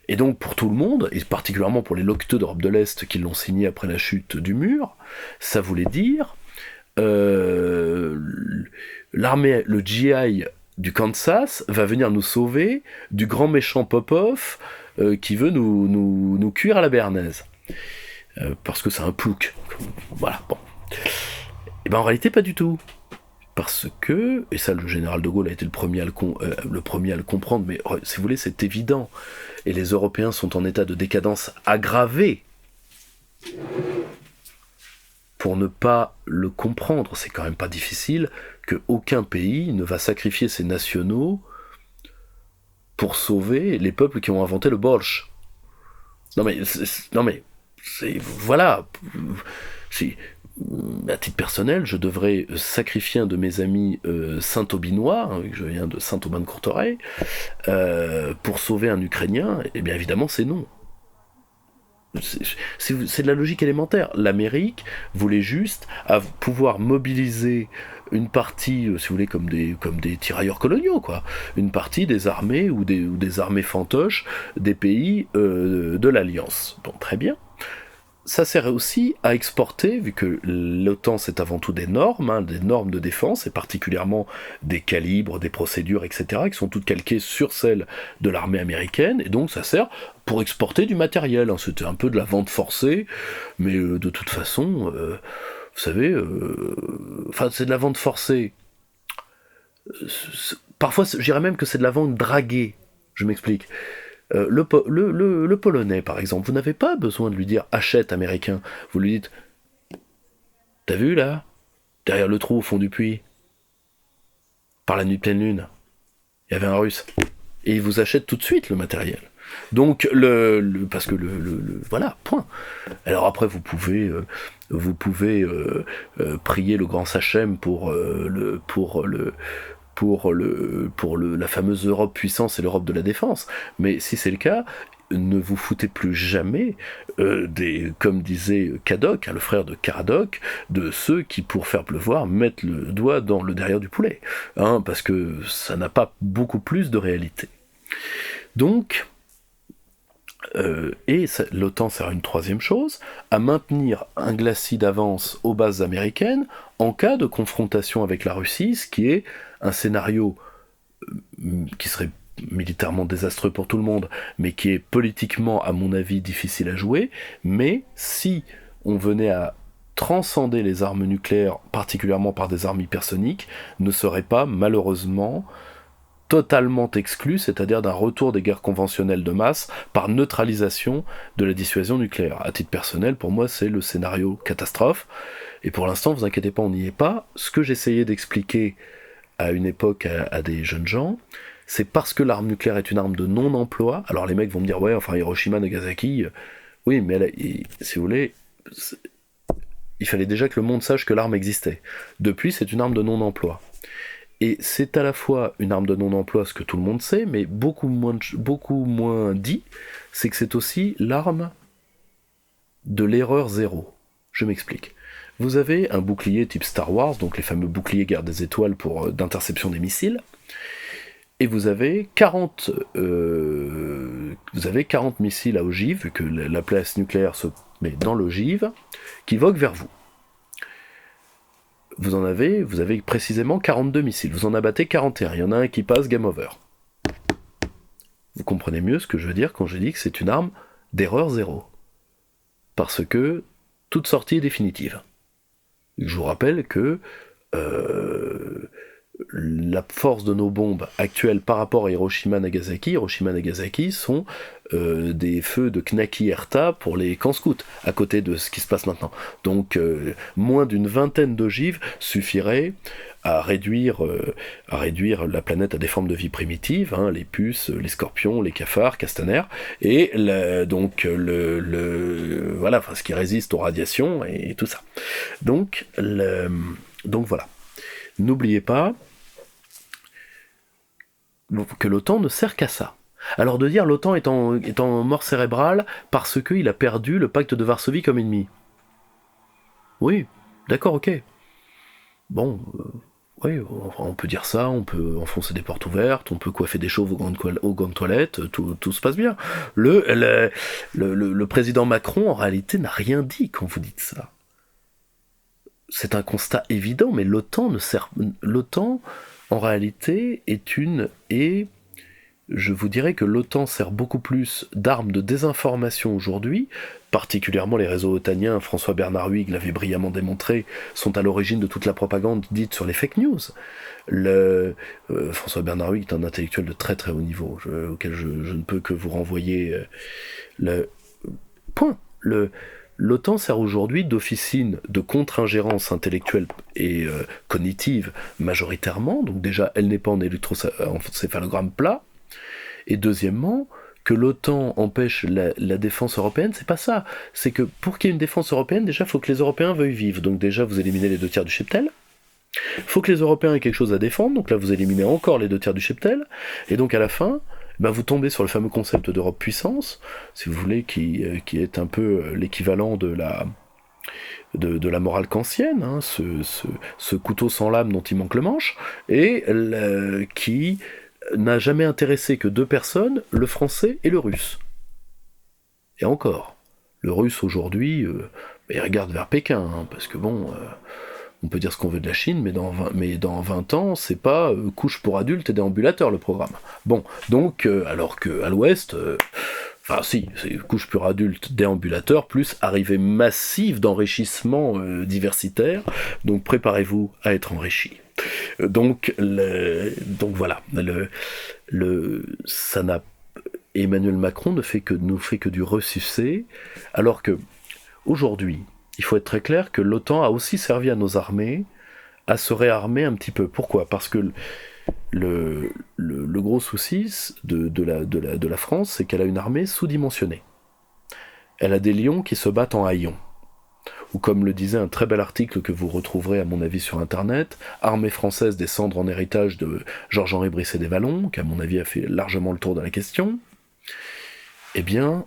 Et donc, pour tout le monde, et particulièrement pour les locuteux d'Europe de l'Est qui l'ont signé après la chute du mur, ça voulait dire l'armée, le GI du Kansas va venir nous sauver du grand méchant Popov qui veut nous cuire à la béarnaise. Parce que c'est un plouc. Voilà, bon. Et en réalité, pas du tout. Parce que, et ça le général de Gaulle a été le premier à le comprendre, mais si vous voulez, c'est évident. Et les Européens sont en état de décadence aggravée. Pour ne pas le comprendre, c'est quand même pas difficile qu'aucun pays ne va sacrifier ses nationaux pour sauver les peuples qui ont inventé le Borsch. Voilà. À titre personnel, je devrais sacrifier un de mes amis Saint-Aubinois, je viens de Saint-Aubin-de-Courtorey, pour sauver un Ukrainien. Et bien évidemment, c'est non. C'est de la logique élémentaire. L'Amérique voulait juste pouvoir mobiliser une partie, si vous voulez, comme des tirailleurs coloniaux, quoi. Une partie des armées ou des armées fantoches des pays de l'Alliance. Bon, très bien. Ça sert aussi à exporter, vu que l'OTAN c'est avant tout des normes de défense, et particulièrement des calibres, des procédures, etc., qui sont toutes calquées sur celles de l'armée américaine, et donc ça sert pour exporter du matériel. C'était un peu de la vente forcée, mais de toute façon, vous savez, c'est de la vente forcée. Parfois, je dirais même que c'est de la vente draguée. Je m'explique. Le Polonais, par exemple, vous n'avez pas besoin de lui dire « achète, américain ». Vous lui dites « t'as vu, là, derrière le trou au fond du puits, par la nuit de pleine lune, il y avait un Russe. » Et il vous achète tout de suite le matériel. Donc, parce que voilà, point. Alors après, vous pouvez prier le grand Sachem pour la fameuse Europe puissance et l'Europe de la défense. Mais si c'est le cas, ne vous foutez plus jamais comme disait Cadoc, le frère de Caradoc, de ceux qui, pour faire pleuvoir, mettent le doigt dans le derrière du poulet. Parce que ça n'a pas beaucoup plus de réalité. Donc, l'OTAN sert à une troisième chose, à maintenir un glacis d'avance aux bases américaines en cas de confrontation avec la Russie, ce qui est un scénario qui serait militairement désastreux pour tout le monde, mais qui est politiquement, à mon avis, difficile à jouer. Mais si on venait à transcender les armes nucléaires, particulièrement par des armes hypersoniques, ne serait pas, malheureusement, totalement exclu, c'est-à-dire d'un retour des guerres conventionnelles de masse par neutralisation de la dissuasion nucléaire. À titre personnel, pour moi, c'est le scénario catastrophe, et pour l'instant, vous inquiétez pas, on n'y est pas. Ce que j'essayais d'expliquer à une époque à des jeunes gens, c'est parce que l'arme nucléaire est une arme de non-emploi. Alors les mecs vont me dire, ouais, enfin Hiroshima, Nagasaki, oui, mais si vous voulez, il fallait déjà que le monde sache que l'arme existait. Depuis, c'est une arme de non-emploi. Et c'est à la fois une arme de non-emploi, ce que tout le monde sait, mais beaucoup moins dit, c'est que c'est aussi l'arme de l'erreur zéro. Je m'explique. Vous avez un bouclier type Star Wars, donc les fameux boucliers guerre des étoiles d'interception des missiles, et vous avez 40 missiles à ogive, vu que la place nucléaire se met dans l'ogive, qui voguent vers vous. Vous avez précisément 42 missiles, vous en abattez 41, il y en a un qui passe, game over. Vous comprenez mieux ce que je veux dire quand je dis que c'est une arme d'erreur zéro. Parce que toute sortie est définitive. Je vous rappelle que la force de nos bombes actuelles par rapport à Hiroshima-Nagasaki sont des feux de Knaki-Erta pour les camps scouts, à côté de ce qui se passe maintenant. Donc moins d'une vingtaine d'ogives suffirait à réduire la planète à des formes de vie primitives, hein, les puces, les scorpions, les cafards, castaners, et voilà, enfin, ce qui résiste aux radiations et tout ça. Donc voilà. N'oubliez pas que l'OTAN ne sert qu'à ça. Alors de dire l'OTAN est en mort cérébrale parce qu'il a perdu le pacte de Varsovie comme ennemi. Oui, d'accord, ok. Bon, oui, on peut dire ça, on peut enfoncer des portes ouvertes, on peut coiffer des chauves aux gants de toilette, tout se passe bien. Le président Macron, en réalité, n'a rien dit quand vous dites ça. C'est un constat évident, mais l'OTAN, en réalité, je vous dirais que l'OTAN sert beaucoup plus d'armes de désinformation aujourd'hui, particulièrement les réseaux otaniens, François Bernard Huyghe l'avait brillamment démontré, sont à l'origine de toute la propagande dite sur les fake news. François Bernard Huyghe est un intellectuel de très très haut niveau, auquel je ne peux que vous renvoyer le point. L'OTAN sert aujourd'hui d'officine de contre-ingérence intellectuelle et cognitive majoritairement, donc déjà elle n'est pas en électrocéphalogramme plat, et deuxièmement, que l'OTAN empêche la défense européenne, c'est pas ça. C'est que pour qu'il y ait une défense européenne, déjà il faut que les Européens veuillent vivre, donc déjà vous éliminez les 2/3 du cheptel, il faut que les Européens aient quelque chose à défendre, donc là vous éliminez encore les 2/3 du cheptel, et donc à la fin, vous tombez sur le fameux concept d'Europe puissance, si vous voulez, qui est un peu l'équivalent de la morale kantienne, hein, ce couteau sans lame dont il manque le manche, et qui n'a jamais intéressé que deux personnes, le français et le russe. Et encore, le russe aujourd'hui, il regarde vers Pékin, hein, parce que bon... on peut dire ce qu'on veut de la Chine, mais dans 20 ans, c'est pas couche pour adultes et déambulateur le programme. Bon, donc, alors qu'à l'Ouest, c'est couche pour adultes, déambulateur, plus arrivée massive d'enrichissement diversitaire, donc préparez-vous à être enrichi. Donc voilà, Emmanuel Macron ne nous fait que du ressucé, alors que, aujourd'hui, il faut être très clair que l'OTAN a aussi servi à nos armées à se réarmer un petit peu. Pourquoi ? Parce que le gros souci de la France, c'est qu'elle a une armée sous-dimensionnée. Elle a des lions qui se battent en haillons. Ou comme le disait un très bel article que vous retrouverez à mon avis sur internet, Armée française des cendres en héritage de Georges-Henri Brisset-des-Vallons, qui à mon avis a fait largement le tour de la question. Eh bien...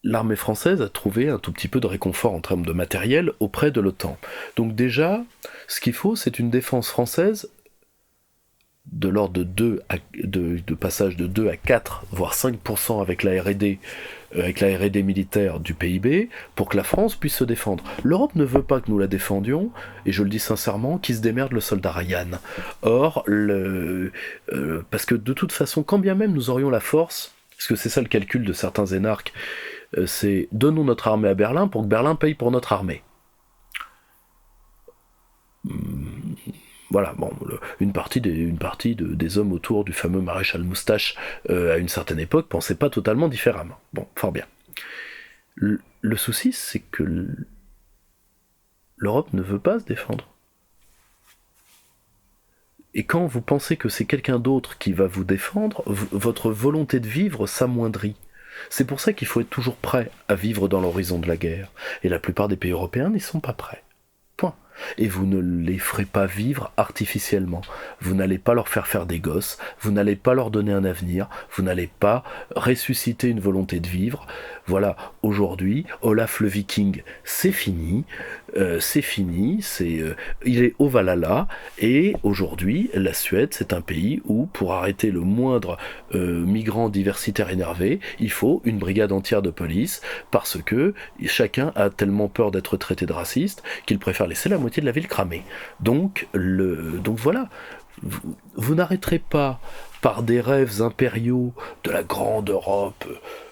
l'armée française a trouvé un tout petit peu de réconfort en termes de matériel auprès de l'OTAN. Donc déjà, ce qu'il faut, c'est une défense française de l'ordre de passage de 2 à 4, voire 5% avec la R&D militaire du PIB, pour que la France puisse se défendre. L'Europe ne veut pas que nous la défendions, et je le dis sincèrement, qui se démerde le soldat Ryan. Or, parce que de toute façon, quand bien même nous aurions la force, parce que c'est ça le calcul de certains énarques, C'est donnons notre armée à Berlin pour que Berlin paye pour notre armée. Voilà, bon, une partie des hommes autour du fameux maréchal Moustache à une certaine époque pensaient pas totalement différemment. Bon, fort bien. Le souci, c'est que l'Europe ne veut pas se défendre. Et quand vous pensez que c'est quelqu'un d'autre qui va vous défendre, votre volonté de vivre s'amoindrit. C'est pour ça qu'il faut être toujours prêt à vivre dans l'horizon de la guerre. Et la plupart des pays européens n'y sont pas prêts. Point. Et vous ne les ferez pas vivre artificiellement. Vous n'allez pas leur faire des gosses, vous n'allez pas leur donner un avenir, vous n'allez pas ressusciter une volonté de vivre. Voilà, aujourd'hui, Olaf le Viking, c'est fini, il est au Valhalla, et aujourd'hui, la Suède, c'est un pays où, pour arrêter le moindre migrant diversitaire énervé, il faut une brigade entière de police, parce que chacun a tellement peur d'être traité de raciste qu'il préfère laisser la moitié de la ville cramée. Donc voilà, vous n'arrêterez pas par des rêves impériaux de la grande Europe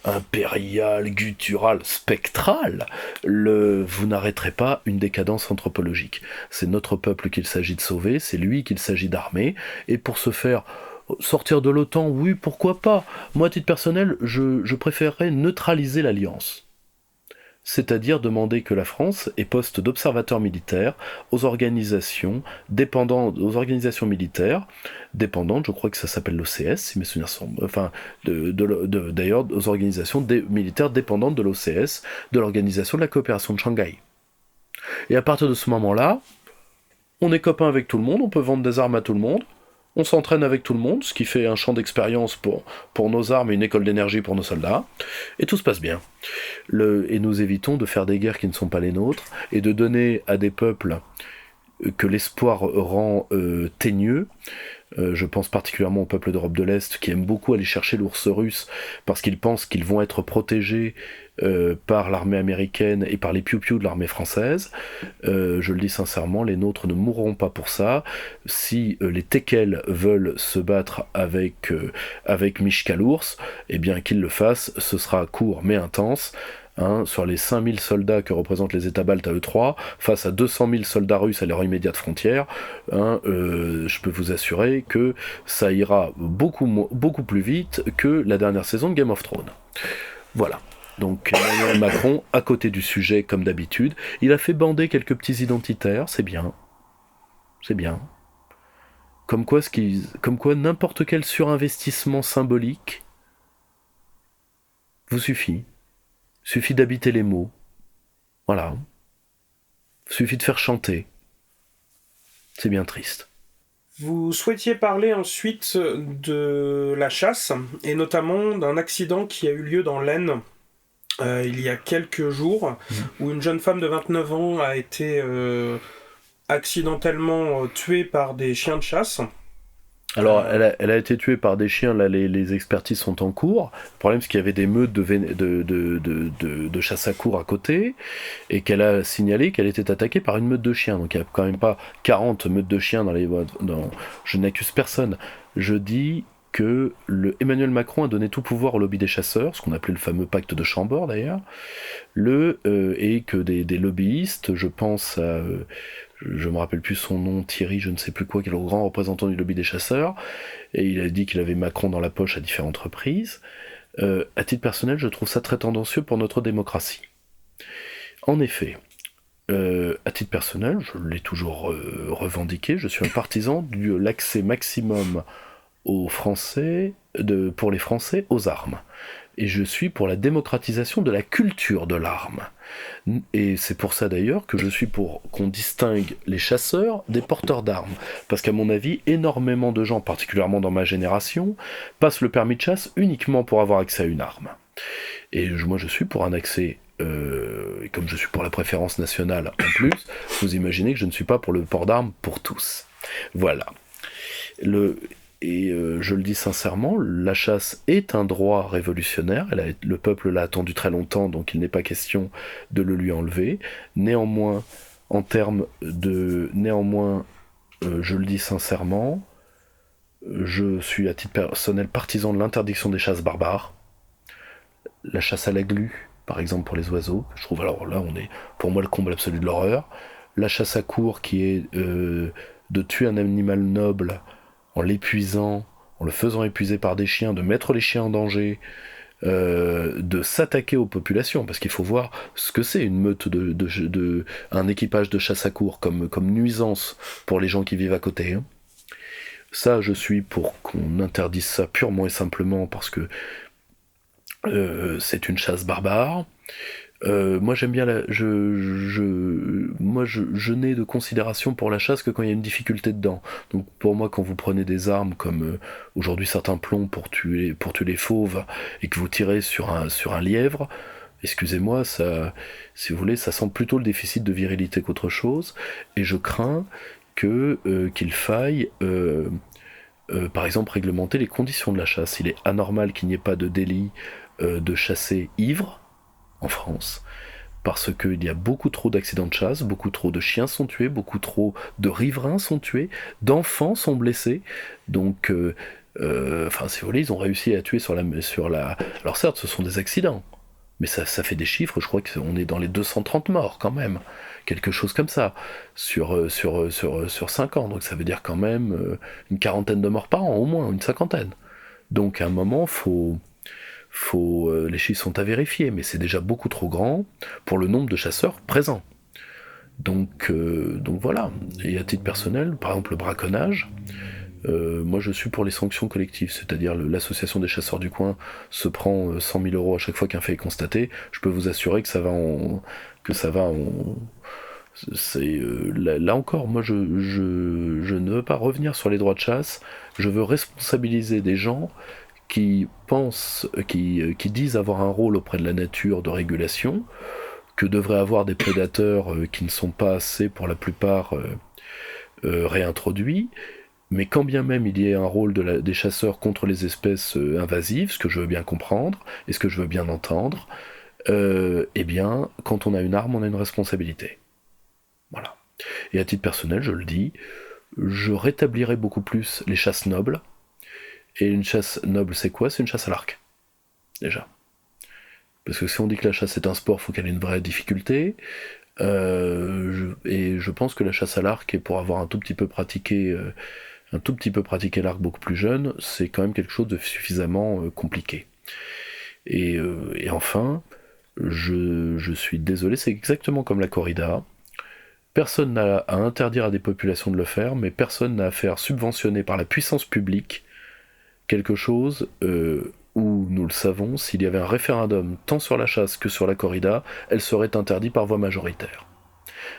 impériale, gutturale, spectrale, vous n'arrêterez pas une décadence anthropologique. C'est notre peuple qu'il s'agit de sauver, c'est lui qu'il s'agit d'armer, et pour ce faire, sortir de l'OTAN, oui, pourquoi pas. Moi, à titre personnel, je préférerais neutraliser l'alliance. C'est-à-dire demander que la France ait poste d'observateur militaire aux organisations militaires dépendantes, je crois que ça s'appelle l'OCS, si mes souvenirs sont... Enfin, d'ailleurs, aux organisations militaires dépendantes de l'OCS, de l'Organisation de la coopération de Shanghai. Et à partir de ce moment-là, on est copains avec tout le monde, on peut vendre des armes à tout le monde, on s'entraîne avec tout le monde, ce qui fait un champ d'expérience pour nos armes et une école d'énergie pour nos soldats, et tout se passe bien. Et nous évitons de faire des guerres qui ne sont pas les nôtres, et de donner à des peuples que l'espoir rend teigneux. Je pense particulièrement aux peuples d'Europe de l'Est qui aiment beaucoup aller chercher l'ours russe parce qu'ils pensent qu'ils vont être protégés par l'armée américaine et par les piou-piou de l'armée française. Je le dis sincèrement, les nôtres ne mourront pas pour ça. Si les Teckels veulent se battre avec Mishka l'ours, eh bien qu'ils le fassent, ce sera court mais intense. Sur les 5000 soldats que représentent les États baltes à E3, face à 200 000 soldats russes à leur immédiate frontière, je peux vous assurer que ça ira beaucoup plus vite que la dernière saison de Game of Thrones. Voilà. Donc Emmanuel Macron, à côté du sujet comme d'habitude, il a fait bander quelques petits identitaires, c'est bien. C'est bien. Comme quoi n'importe quel surinvestissement symbolique vous suffit. Suffit d'habiter les mots. Voilà. Suffit de faire chanter. C'est bien triste. Vous souhaitiez parler ensuite de la chasse, et notamment d'un accident qui a eu lieu dans l'Aisne il y a quelques jours, où une jeune femme de 29 ans a été accidentellement tuée par des chiens de chasse. Alors, elle a été tuée par des chiens, là les expertises sont en cours. Le problème, c'est qu'il y avait des meutes de chasse à courre à côté, et qu'elle a signalé qu'elle était attaquée par une meute de chiens. Donc il n'y a quand même pas 40 meutes de chiens je n'accuse personne. Je dis que Emmanuel Macron a donné tout pouvoir au lobby des chasseurs, ce qu'on appelait le fameux pacte de Chambord d'ailleurs, et que des lobbyistes, je pense à... je me rappelle plus son nom, Thierry, je ne sais plus quoi, qui est le grand représentant du lobby des chasseurs, et il a dit qu'il avait Macron dans la poche à différentes reprises. À titre personnel, je trouve ça très tendancieux pour notre démocratie. En effet, à titre personnel, je l'ai toujours revendiqué, je suis un partisan de l'accès maximum pour les Français aux armes. Et je suis pour la démocratisation de la culture de l'arme. Et c'est pour ça d'ailleurs que je suis pour qu'on distingue les chasseurs des porteurs d'armes. Parce qu'à mon avis, énormément de gens, particulièrement dans ma génération, passent le permis de chasse uniquement pour avoir accès à une arme. Et moi je suis pour un accès, et comme je suis pour la préférence nationale en plus, vous imaginez que je ne suis pas pour le port d'armes pour tous. Voilà. Je le dis sincèrement, la chasse est un droit révolutionnaire, le peuple l'a attendu très longtemps, donc il n'est pas question de le lui enlever. Néanmoins, je le dis sincèrement, je suis à titre personnel partisan de l'interdiction des chasses barbares, la chasse à la glu, par exemple pour les oiseaux. Je trouve, alors là, on est pour moi le comble absolu de l'horreur. La chasse à courre qui est de tuer un animal noble en l'épuisant, en le faisant épuiser par des chiens, de mettre les chiens en danger, de s'attaquer aux populations, parce qu'il faut voir ce que c'est une meute un équipage de chasse à courre comme nuisance pour les gens qui vivent à côté. Hein. Ça, je suis pour qu'on interdise ça purement et simplement parce que c'est une chasse barbare. Moi j'aime bien je n'ai de considération pour la chasse que quand il y a une difficulté dedans. Donc pour moi, quand vous prenez des armes comme aujourd'hui certains plombs pour tuer les fauves et que vous tirez sur un lièvre, excusez-moi, ça, si vous voulez, ça sent plutôt le déficit de virilité qu'autre chose, et je crains qu'il faille par exemple réglementer les conditions de la chasse. Il est anormal qu'il n'y ait pas de délit de chasser ivre en France, parce qu'il y a beaucoup trop d'accidents de chasse, beaucoup trop de chiens sont tués, beaucoup trop de riverains sont tués, d'enfants sont blessés, donc si vous voulez, ils ont réussi à tuer sur la... Alors certes, ce sont des accidents, mais ça fait des chiffres, je crois qu'on est dans les 230 morts quand même, quelque chose comme ça, sur 5 ans, donc ça veut dire quand même une quarantaine de morts par an, au moins, une cinquantaine. Donc à un moment, les chiffres sont à vérifier, mais c'est déjà beaucoup trop grand pour le nombre de chasseurs présents. Donc voilà. Et à titre personnel, par exemple le braconnage, moi je suis pour les sanctions collectives, c'est-à-dire l'association des chasseurs du coin se prend 100 000 euros à chaque fois qu'un fait est constaté. Je peux vous assurer que ça va en... Là encore, moi je ne veux pas revenir sur les droits de chasse, je veux responsabiliser des gens qui disent avoir un rôle auprès de la nature de régulation, que devraient avoir des prédateurs qui ne sont pas assez, pour la plupart, réintroduits, mais quand bien même il y ait un rôle des chasseurs contre les espèces invasives, ce que je veux bien comprendre, et ce que je veux bien entendre, eh bien, quand on a une arme, on a une responsabilité. Voilà. Et à titre personnel, je le dis, je rétablirai beaucoup plus les chasses nobles. Et une chasse noble, c'est quoi ? C'est une chasse à l'arc. Déjà. Parce que si on dit que la chasse est un sport, il faut qu'elle ait une vraie difficulté. Et je pense que la chasse à l'arc, et pour avoir un tout petit peu pratiqué l'arc beaucoup plus jeune, c'est quand même quelque chose de suffisamment compliqué. Et enfin, je suis désolé, c'est exactement comme la corrida. Personne n'a à interdire à des populations de le faire, mais personne n'a à faire subventionner par la puissance publique quelque chose où, nous le savons, s'il y avait un référendum tant sur la chasse que sur la corrida, elle serait interdite par voie majoritaire.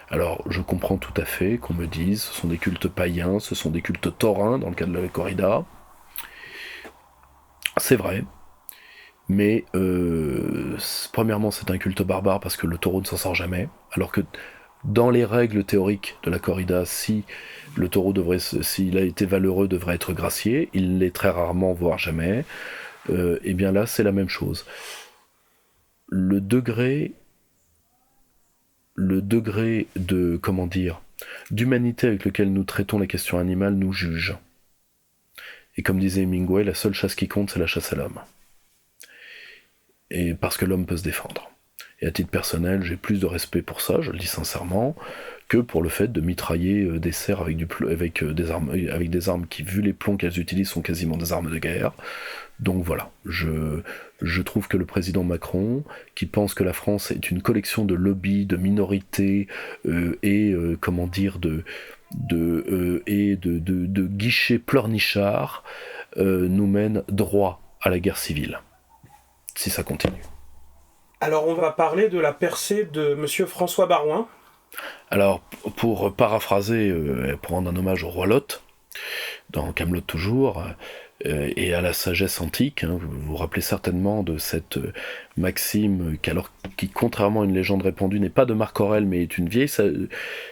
Alors, je comprends tout à fait qu'on me dise, ce sont des cultes païens, ce sont des cultes taurins dans le cas de la corrida. C'est vrai, mais premièrement, c'est un culte barbare parce que le taureau ne s'en sort jamais, alors que dans les règles théoriques de la corrida, si le taureau s'il a été valeureux, devrait être gracié, il l'est très rarement, voire jamais, et bien là, c'est la même chose. Le degré de, d'humanité avec lequel nous traitons la question animale nous juge. Et comme disait Hemingway, la seule chasse qui compte, c'est la chasse à l'homme. Et parce que l'homme peut se défendre. Et à titre personnel, j'ai plus de respect pour ça, je le dis sincèrement, que pour le fait de mitrailler des cerfs avec des armes qui, vu les plombs qu'elles utilisent, sont quasiment des armes de guerre. Donc voilà, je trouve que le président Macron, qui pense que la France est une collection de lobbies, de minorités de guichets pleurnichards, nous mène droit à la guerre civile, si ça continue. Alors on va parler de la percée de Monsieur François Baroin. Alors pour paraphraser, pour rendre un hommage au roi Lot, dans Camelot toujours, et à la sagesse antique, hein, vous vous rappelez certainement de cette maxime qui, contrairement à une légende répandue, n'est pas de Marc Aurèle, mais est une vieille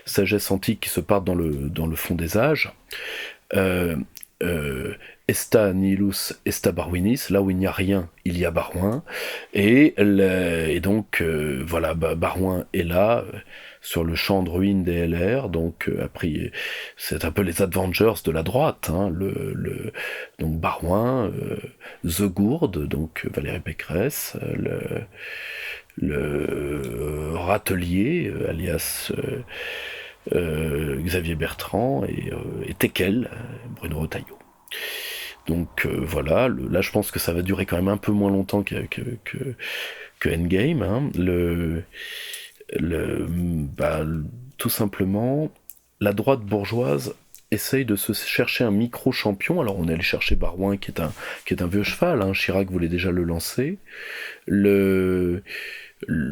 sagesse antique qui se part dans le fond des âges. Esta nihilus esta Barwinis, là où il n'y a rien, il y a Barouin, et donc voilà, Barouin est là, sur le champ de ruines des LR, donc après, c'est un peu les Avengers de la droite, hein, donc Barouin, The Gourde, donc Valérie Pécresse, le râtelier, alias Xavier Bertrand, et Tekel, Bruno Retailleau. Donc voilà, là je pense que ça va durer quand même un peu moins longtemps que Endgame. Hein. Tout simplement, la droite bourgeoise essaye de se chercher un micro-champion. Alors on est allé chercher Barouin, qui est un vieux cheval, hein. Chirac voulait déjà le lancer.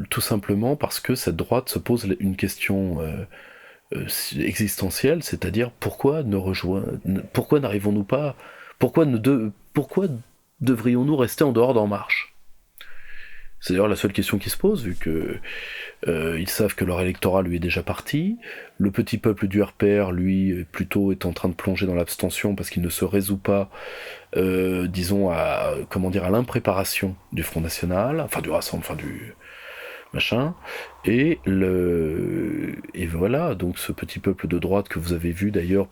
Tout simplement parce que cette droite se pose une question existentielle, c'est-à-dire pourquoi n'arrivons-nous pas, pourquoi devrions-nous rester en dehors d'En Marche ? C'est d'ailleurs la seule question qui se pose, vu que ils savent que leur électorat lui est déjà parti. Le petit peuple du RPR, lui, plutôt est en train de plonger dans l'abstention parce qu'il ne se résout pas, disons, à l'impréparation du Front National, enfin du Rassemblement, du machin. Et voilà, donc ce petit peuple de droite que vous avez vu d'ailleurs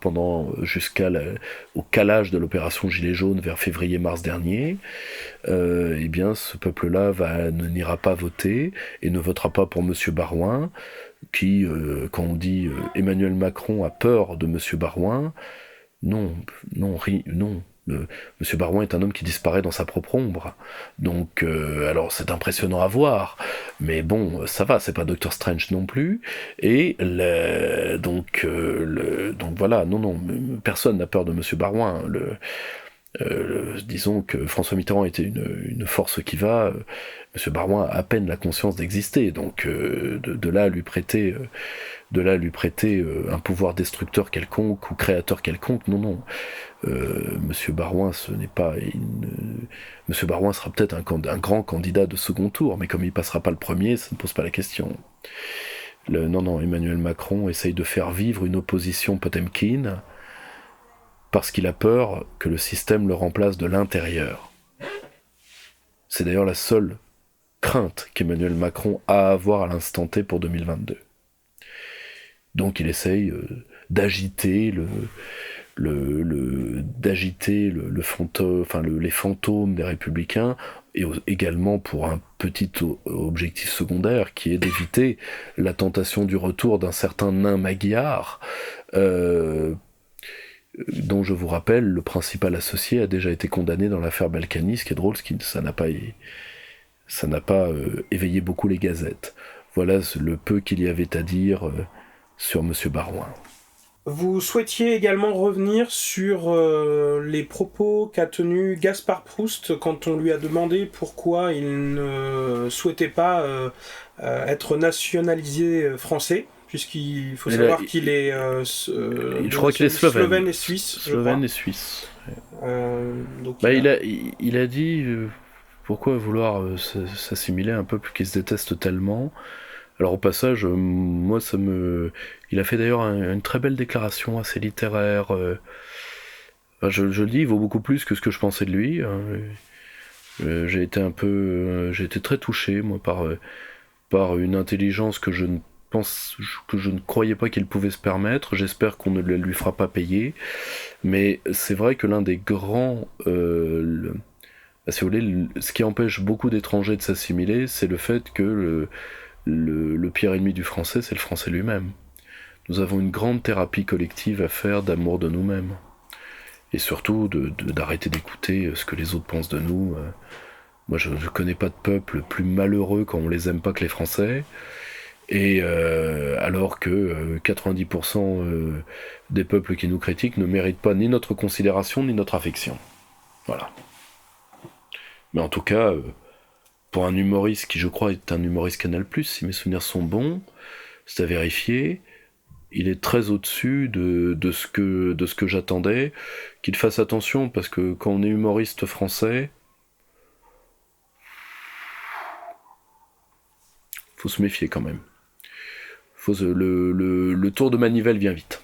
au calage de l'opération Gilets jaunes vers février-mars dernier, eh bien ce peuple-là n'ira pas voter et ne votera pas pour Monsieur Barouin, qui, quand on dit Emmanuel Macron a peur de Monsieur Barouin, non. Monsieur Barouin est un homme qui disparaît dans sa propre ombre. Donc, alors c'est impressionnant à voir, mais bon, ça va, c'est pas Doctor Strange non plus. Et donc voilà, non, personne n'a peur de Monsieur Barouin. Disons que François Mitterrand était une force qui va. Monsieur Barouin a à peine la conscience d'exister, donc de là à lui prêter un pouvoir destructeur quelconque ou créateur quelconque, non. Monsieur Barouin, Monsieur Barouin sera peut-être un grand candidat de second tour, mais comme il passera pas le premier, ça ne pose pas la question. Non, Emmanuel Macron essaye de faire vivre une opposition Potemkin parce qu'il a peur que le système le remplace de l'intérieur. C'est d'ailleurs la seule crainte qu'Emmanuel Macron a à avoir à l'instant T pour 2022. Donc il essaye d'agiter les fantômes des Républicains, et également pour un petit objectif secondaire qui est d'éviter la tentation du retour d'un certain nain magyar, dont je vous rappelle le principal associé a déjà été condamné dans l'affaire Balkany. Ce qui est drôle, ça n'a pas éveillé beaucoup les gazettes. Voilà le peu qu'il y avait à dire sur Monsieur Barouin. Vous souhaitiez également revenir sur les propos qu'a tenus Gaspard Proust quand on lui a demandé pourquoi il ne souhaitait pas être nationalisé français, puisqu'il faut savoir qu'il est je crois qu'il est slovène et suisse. Slovène et suisse. Donc il a dit pourquoi vouloir s'assimiler un peuple qui se déteste tellement. Alors au passage, moi il a fait d'ailleurs une très belle déclaration assez littéraire. Je le dis, il vaut beaucoup plus que ce que je pensais de lui. J'ai été très touché moi par une intelligence que je ne croyais pas qu'il pouvait se permettre. J'espère qu'on ne la lui fera pas payer. Mais c'est vrai que l'un des grands, si vous voulez, ce qui empêche beaucoup d'étrangers de s'assimiler, c'est le fait que le pire ennemi du français, c'est le français lui-même. Nous avons une grande thérapie collective à faire d'amour de nous-mêmes. Et surtout d'arrêter d'écouter ce que les autres pensent de nous. Moi, je ne connais pas de peuple plus malheureux quand on les aime pas que les Français. Et alors que 90% des peuples qui nous critiquent ne méritent pas ni notre considération ni notre affection. Voilà. Mais en tout cas... pour un humoriste qui, je crois, est un humoriste Canal+, si mes souvenirs sont bons, c'est à vérifier, il est très au-dessus de ce que j'attendais, qu'il fasse attention, parce que quand on est humoriste français, faut se méfier quand même. Le tour de manivelle vient vite.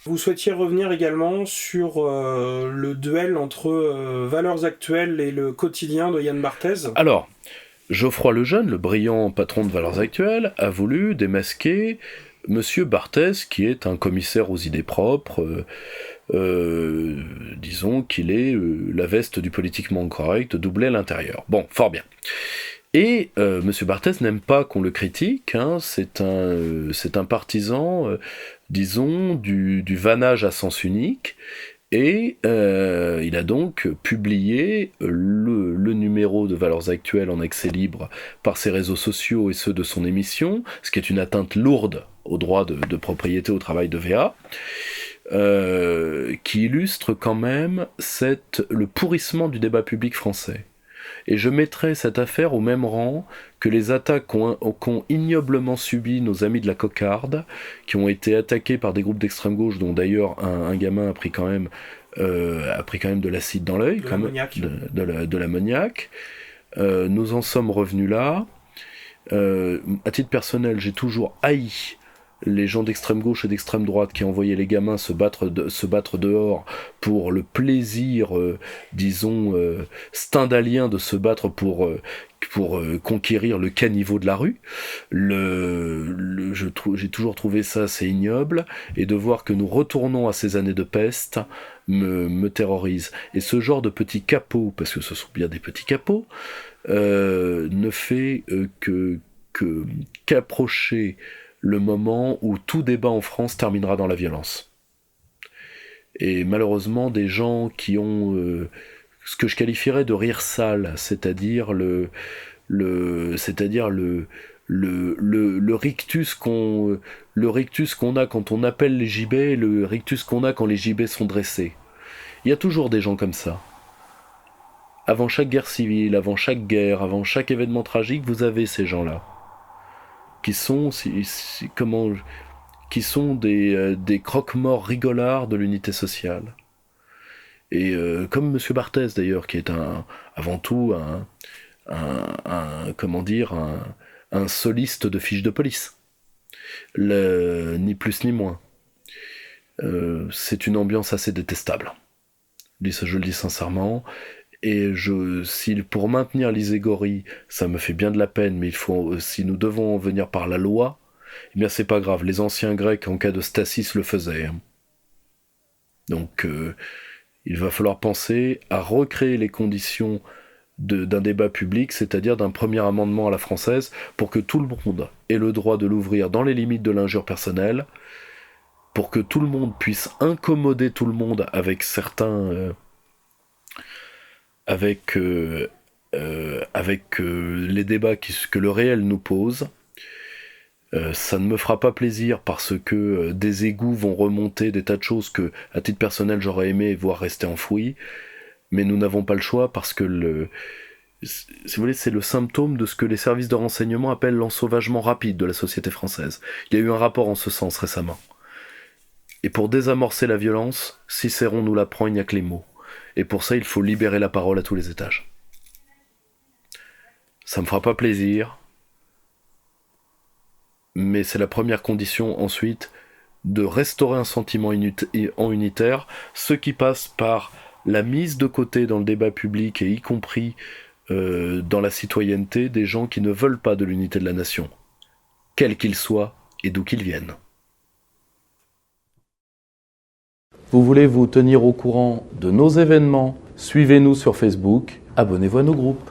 Vous souhaitiez revenir également sur le duel entre Valeurs Actuelles et le quotidien de Yann Barthès. Alors, Geoffroy Lejeune, le brillant patron de Valeurs Actuelles, a voulu démasquer Monsieur Barthès, qui est un commissaire aux idées propres, disons qu'il est la veste du politiquement correct doublée à l'intérieur. Bon, fort bien. Et M. Barthès n'aime pas qu'on le critique, hein, c'est un partisan, disons, du vannage à sens unique, et il a donc publié le numéro de Valeurs Actuelles en accès libre par ses réseaux sociaux et ceux de son émission, ce qui est une atteinte lourde au droit de propriété au travail de VA, qui illustre quand même le pourrissement du débat public français. Et je mettrai cette affaire au même rang que les attaques qu'ont ignoblement subi nos amis de la cocarde, qui ont été attaqués par des groupes d'extrême gauche, dont d'ailleurs un gamin a pris quand même de l'acide dans l'œil, de l'ammoniaque. Nous en sommes revenus là. À titre personnel, j'ai toujours haï les gens d'extrême gauche et d'extrême droite qui envoyaient les gamins se battre dehors pour le plaisir, disons, stendhalien de se battre pour conquérir le caniveau de la rue. J'ai toujours trouvé ça assez ignoble, et de voir que nous retournons à ces années de peste me terrorise. Et ce genre de petits capots, parce que ce sont bien des petits capots, ne fait qu'approcher le moment où tout débat en France terminera dans la violence. Et malheureusement, des gens qui ont ce que je qualifierais de rire sale, c'est-à-dire le rictus qu'on a quand on appelle les gibets, le rictus qu'on a quand les gibets sont dressés. Il y a toujours des gens comme ça. Avant chaque guerre civile, avant chaque guerre, avant chaque événement tragique, vous avez ces gens-là qui sont des croque-morts rigolards de l'unité sociale. Et comme M. Barthès d'ailleurs, qui est avant tout un soliste de fiches de police, ni plus ni moins. C'est une ambiance assez détestable. Je le dis sincèrement. Et pour maintenir l'iségorie, ça me fait bien de la peine, mais si nous devons en venir par la loi, eh bien c'est pas grave, les anciens Grecs en cas de stasis le faisaient. Donc il va falloir penser à recréer les conditions d'un débat public, c'est-à-dire d'un premier amendement à la française, pour que tout le monde ait le droit de l'ouvrir dans les limites de l'injure personnelle, pour que tout le monde puisse incommoder tout le monde avec certains... avec les débats que le réel nous pose. Ça ne me fera pas plaisir parce que des égouts vont remonter, des tas de choses que, à titre personnel, j'aurais aimé voir rester enfouies, mais nous n'avons pas le choix parce que si vous voulez, c'est le symptôme de ce que les services de renseignement appellent l'ensauvagement rapide de la société française. Il y a eu un rapport en ce sens récemment. Et pour désamorcer la violence, Cicéron nous l'apprend, il n'y a que les mots. Et pour ça, il faut libérer la parole à tous les étages. Ça me fera pas plaisir, mais c'est la première condition ensuite de restaurer un sentiment unitaire, ce qui passe par la mise de côté dans le débat public et y compris dans la citoyenneté des gens qui ne veulent pas de l'unité de la nation, quels qu'ils soient et d'où qu'ils viennent. Vous voulez vous tenir au courant de nos événements? Suivez-nous sur Facebook, abonnez-vous à nos groupes.